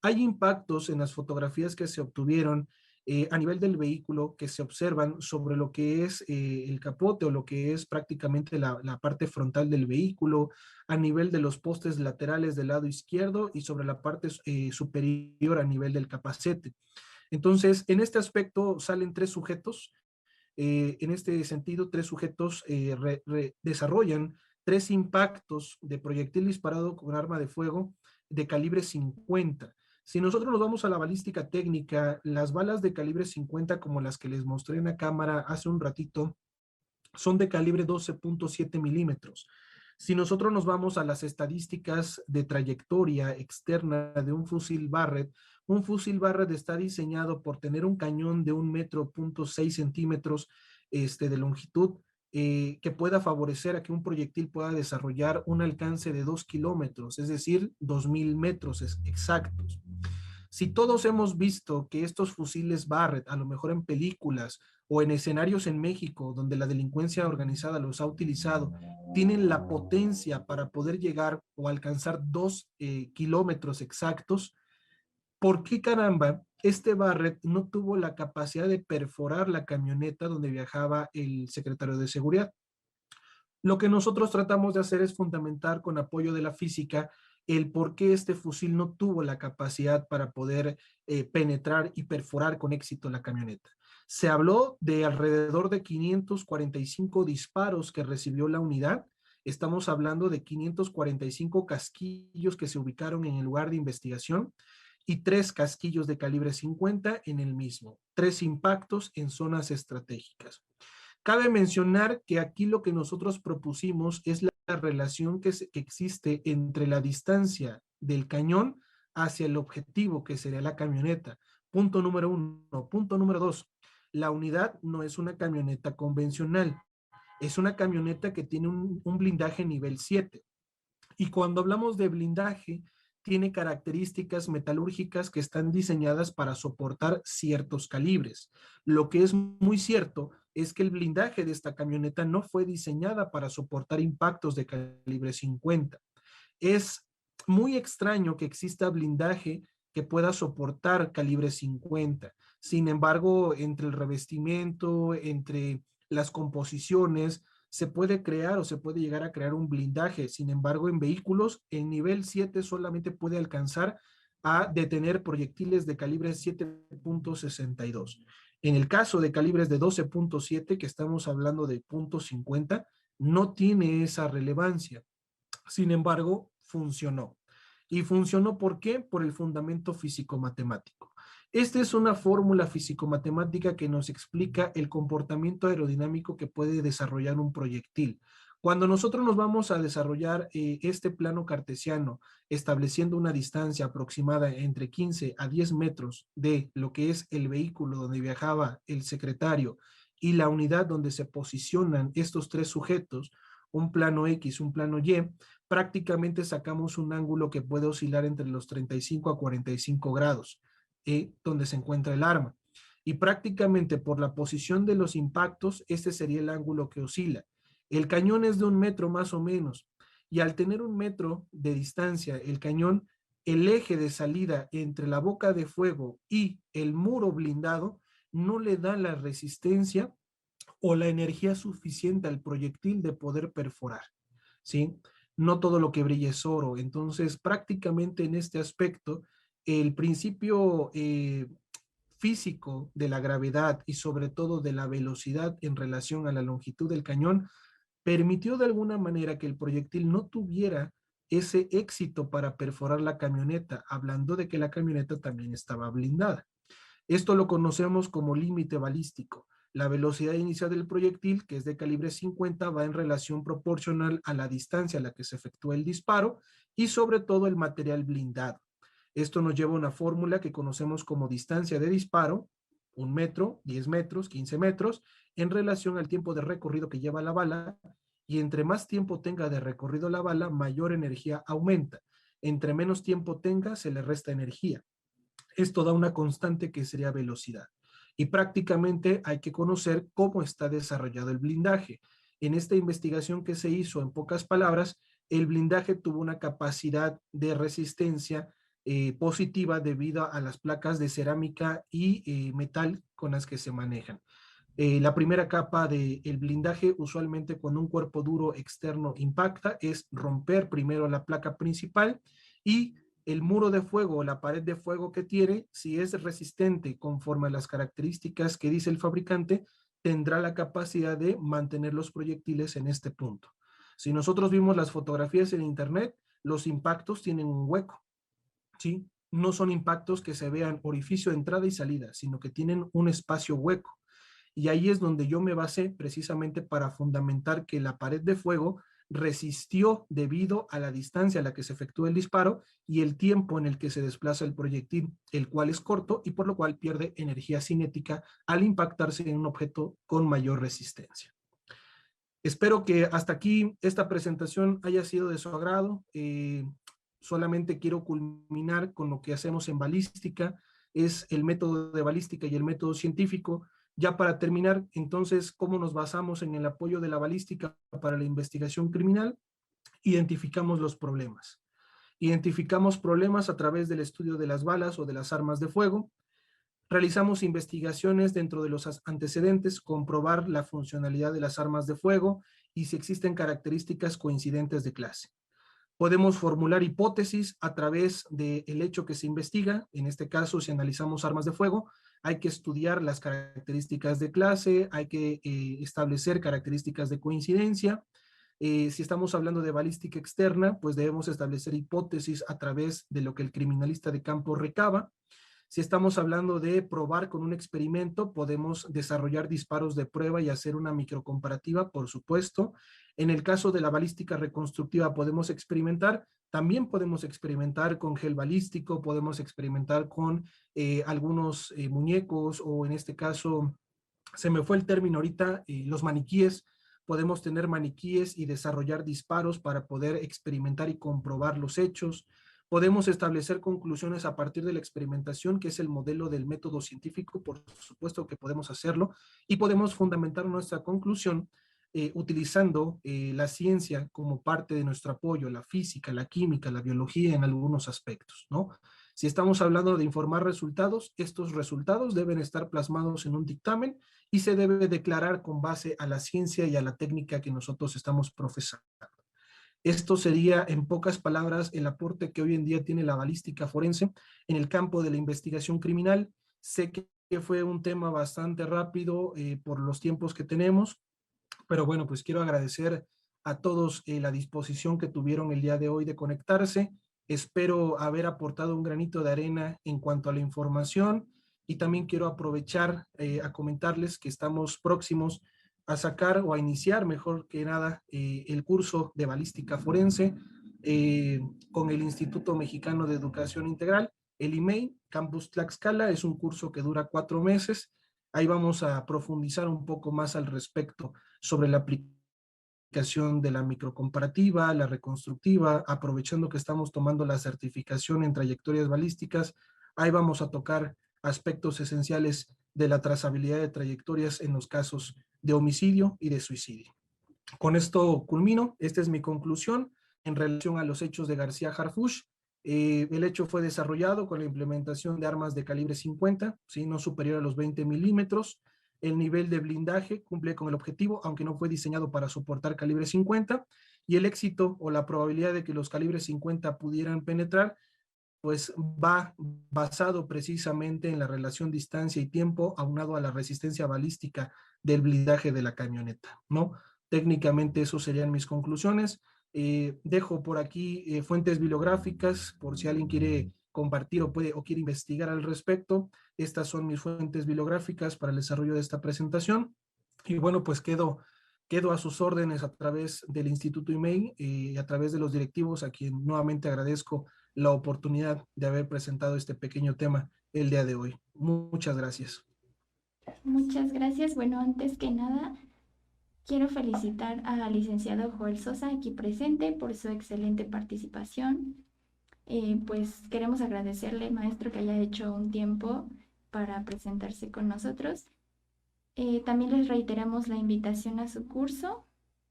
Hay impactos en las fotografías que se obtuvieron a nivel del vehículo que se observan sobre lo que es el capote o lo que es prácticamente la parte frontal del vehículo, a nivel de los postes laterales del lado izquierdo y sobre la parte superior a nivel del capacete. Entonces, en este aspecto salen tres sujetos. En este sentido, tres sujetos desarrollan tres impactos de proyectil disparado con arma de fuego de calibre 50. Si nosotros nos vamos a la balística técnica, las balas de calibre 50, como las que les mostré en la cámara hace un ratito, son de calibre 12.7 milímetros. Si nosotros nos vamos a las estadísticas de trayectoria externa de un fusil Barrett está diseñado por tener un cañón de 1,6 centímetros de longitud, que pueda favorecer a que un proyectil pueda desarrollar un alcance de 2 kilómetros, es decir, 2,000 metros exactos. Si todos hemos visto que estos fusiles Barrett, a lo mejor en películas o en escenarios en México donde la delincuencia organizada los ha utilizado, tienen la potencia para poder llegar o alcanzar 2 kilómetros exactos, ¿por qué caramba este Barrett no tuvo la capacidad de perforar la camioneta donde viajaba el secretario de Seguridad? Lo que nosotros tratamos de hacer es fundamentar con apoyo de la física el por qué este fusil no tuvo la capacidad para poder penetrar y perforar con éxito la camioneta. Se habló de alrededor de 545 disparos que recibió la unidad. Estamos hablando de 545 casquillos que se ubicaron en el lugar de investigación y 3 casquillos de calibre 50 en el mismo. 3 impactos en zonas estratégicas. Cabe mencionar que aquí lo que nosotros propusimos es la relación que existe entre la distancia del cañón hacia el objetivo, que sería la camioneta. Punto número 1. Punto número 2. La unidad no es una camioneta convencional. Es una camioneta que tiene un blindaje nivel 7. Y cuando hablamos de blindaje, tiene características metalúrgicas que están diseñadas para soportar ciertos calibres. Lo que es muy cierto es que el blindaje de esta camioneta no fue diseñada para soportar impactos de calibre 50. Es muy extraño que exista blindaje que pueda soportar calibre 50. Sin embargo, entre el revestimiento, entre las composiciones, se puede crear o se puede llegar a crear un blindaje. Sin embargo, en vehículos, el nivel 7 solamente puede alcanzar a detener proyectiles de calibre 7.62. En el caso de calibres de 12.7, que estamos hablando de .50, no tiene esa relevancia. Sin embargo, funcionó. ¿Y funcionó por qué? Por el fundamento físico-matemático. Esta es una fórmula físico-matemática que nos explica el comportamiento aerodinámico que puede desarrollar un proyectil. Cuando nosotros nos vamos a desarrollar este plano cartesiano, estableciendo una distancia aproximada entre 15 a 10 metros de lo que es el vehículo donde viajaba el secretario y la unidad donde se posicionan estos tres sujetos, un plano X, un plano Y, prácticamente sacamos un ángulo que puede oscilar entre los 35 a 45 grados, donde se encuentra el arma. Y prácticamente por la posición de los impactos, este sería el ángulo que oscila. El cañón es de 1 metro más o menos, y al tener 1 metro de distancia, el cañón, el eje de salida entre la boca de fuego y el muro blindado, no le da la resistencia o la energía suficiente al proyectil de poder perforar, ¿sí? No todo lo que brilla es oro. Entonces, prácticamente en este aspecto, el principio físico de la gravedad y sobre todo de la velocidad en relación a la longitud del cañón permitió de alguna manera que el proyectil no tuviera ese éxito para perforar la camioneta, hablando de que la camioneta también estaba blindada. Esto lo conocemos como límite balístico. La velocidad inicial del proyectil, que es de calibre 50, va en relación proporcional a la distancia a la que se efectúa el disparo y sobre todo el material blindado. Esto nos lleva a una fórmula que conocemos como distancia de disparo, 1 metro, 10 metros, 15 metros, en relación al tiempo de recorrido que lleva la bala, y entre más tiempo tenga de recorrido la bala, mayor energía aumenta. Entre menos tiempo tenga, se le resta energía. Esto da una constante que sería velocidad. Y prácticamente hay que conocer cómo está desarrollado el blindaje. En esta investigación que se hizo, en pocas palabras, el blindaje tuvo una capacidad de resistencia positiva debido a las placas de cerámica y metal con las que se manejan. La primera capa del blindaje, usualmente cuando un cuerpo duro externo impacta, es romper primero la placa principal, y el muro de fuego o la pared de fuego que tiene, si es resistente conforme a las características que dice el fabricante, tendrá la capacidad de mantener los proyectiles en este punto. Si nosotros vimos las fotografías en internet, los impactos tienen un hueco, ¿sí? No son impactos que se vean orificio de entrada y salida, sino que tienen un espacio hueco. Y ahí es donde yo me basé precisamente para fundamentar que la pared de fuego resistió debido a la distancia a la que se efectúa el disparo y el tiempo en el que se desplaza el proyectil, el cual es corto y por lo cual pierde energía cinética al impactarse en un objeto con mayor resistencia. Espero que hasta aquí esta presentación haya sido de su agrado. Solamente quiero culminar con lo que hacemos en balística, es el método de balística y el método científico. Ya para terminar, entonces, ¿cómo nos basamos en el apoyo de la balística para la investigación criminal? Identificamos los problemas. Identificamos problemas a través del estudio de las balas o de las armas de fuego. Realizamos investigaciones dentro de los antecedentes, comprobar la funcionalidad de las armas de fuego y si existen características coincidentes de clase. Podemos formular hipótesis a través del hecho que se investiga. En este caso, si analizamos armas de fuego, hay que estudiar las características de clase, hay que establecer características de coincidencia. Si estamos hablando de balística externa, pues debemos establecer hipótesis a través de lo que el criminalista de campo recaba. Si estamos hablando de probar con un experimento, podemos desarrollar disparos de prueba y hacer una microcomparativa, por supuesto. En el caso de la balística reconstructiva podemos experimentar, también podemos experimentar con gel balístico, podemos experimentar con algunos muñecos, o en este caso, se me fue el término ahorita, los maniquíes. Podemos tener maniquíes y desarrollar disparos para poder experimentar y comprobar los hechos. Podemos establecer conclusiones a partir de la experimentación, que es el modelo del método científico, por supuesto que podemos hacerlo, y podemos fundamentar nuestra conclusión utilizando la ciencia como parte de nuestro apoyo, la física, la química, la biología en algunos aspectos, ¿no? Si estamos hablando de informar resultados, estos resultados deben estar plasmados en un dictamen y se debe declarar con base a la ciencia y a la técnica que nosotros estamos profesando. Esto sería, en pocas palabras, el aporte que hoy en día tiene la balística forense en el campo de la investigación criminal. Sé que fue un tema bastante rápido por los tiempos que tenemos, pero bueno, pues quiero agradecer a todos la disposición que tuvieron el día de hoy de conectarse. Espero haber aportado un granito de arena en cuanto a la información, y también quiero aprovechar a comentarles que estamos próximos a sacar o a iniciar, mejor que nada, el curso de balística forense con el Instituto Mexicano de Educación Integral, el IMEI, Campus Tlaxcala. Es un curso que dura 4 meses. Ahí vamos a profundizar un poco más al respecto sobre la aplicación de la microcomparativa, la reconstructiva, aprovechando que estamos tomando la certificación en trayectorias balísticas. Ahí vamos a tocar aspectos esenciales de la trazabilidad de trayectorias en los casos de homicidio y de suicidio. Con esto culmino. Esta es mi conclusión en relación a los hechos de García Harfuch. El hecho fue desarrollado con la implementación de armas de calibre 50, ¿sí? No superior a los 20 milímetros. El nivel de blindaje cumple con el objetivo, aunque no fue diseñado para soportar calibre 50, y el éxito o la probabilidad de que los calibres 50 pudieran penetrar, pues va basado precisamente en la relación distancia y tiempo aunado a la resistencia balística del blindaje de la camioneta, ¿no? Técnicamente eso serían mis conclusiones. Dejo por aquí fuentes bibliográficas por si alguien quiere compartir o quiere investigar al respecto. Estas son mis fuentes bibliográficas para el desarrollo de esta presentación. Y bueno, pues quedo a sus órdenes a través del Instituto IMEI y a través de los directivos, a quien nuevamente agradezco la oportunidad de haber presentado este pequeño tema el día de hoy. Muchas gracias. Muchas gracias. Bueno, antes que nada, quiero felicitar al licenciado Joel Sosa, aquí presente, por su excelente participación. Pues queremos agradecerle, maestro, que haya hecho un tiempo para presentarse con nosotros. También les reiteramos la invitación a su curso.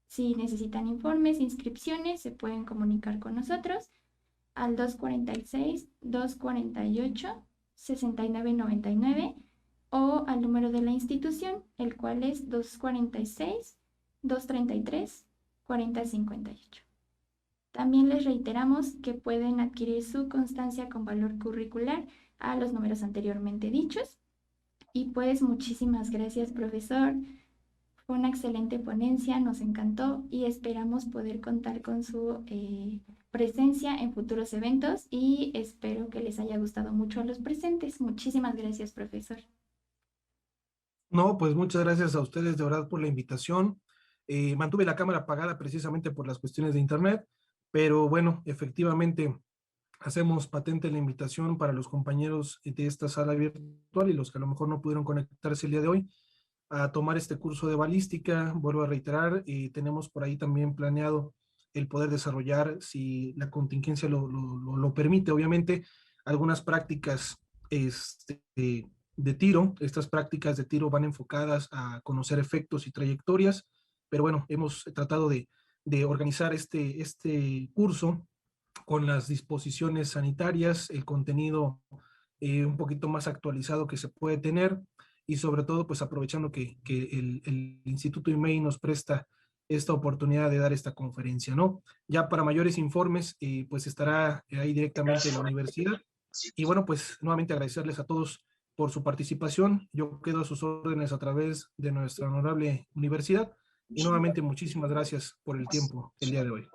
Si necesitan informes, inscripciones, se pueden comunicar con nosotros. al 246-248-6999 o al número de la institución, el cual es 246-233-4058. También les reiteramos que pueden adquirir su constancia con valor curricular a los números anteriormente dichos. Y pues muchísimas gracias, profesor. Fue una excelente ponencia, nos encantó y esperamos poder contar con su presencia en futuros eventos y espero que les haya gustado mucho a los presentes. Muchísimas gracias, profesor. No, pues muchas gracias a ustedes de verdad por la invitación. Mantuve la cámara apagada precisamente por las cuestiones de internet, pero bueno, efectivamente hacemos patente la invitación para los compañeros de esta sala virtual y los que a lo mejor no pudieron conectarse el día de hoy a tomar este curso de balística. Vuelvo a reiterar, tenemos por ahí también planeado el poder desarrollar, si la contingencia lo permite, obviamente, algunas prácticas de tiro. Estas prácticas de tiro van enfocadas a conocer efectos y trayectorias, pero bueno, hemos tratado de organizar este curso con las disposiciones sanitarias, el contenido un poquito más actualizado que se puede tener, y sobre todo pues aprovechando que el Instituto IMEI nos presta esta oportunidad de dar esta conferencia, ¿no? Ya para mayores informes pues estará ahí directamente la universidad. Y bueno, pues nuevamente agradecerles a todos por su participación. Yo quedo a sus órdenes a través de nuestra honorable universidad y nuevamente muchísimas gracias por el tiempo el día de hoy.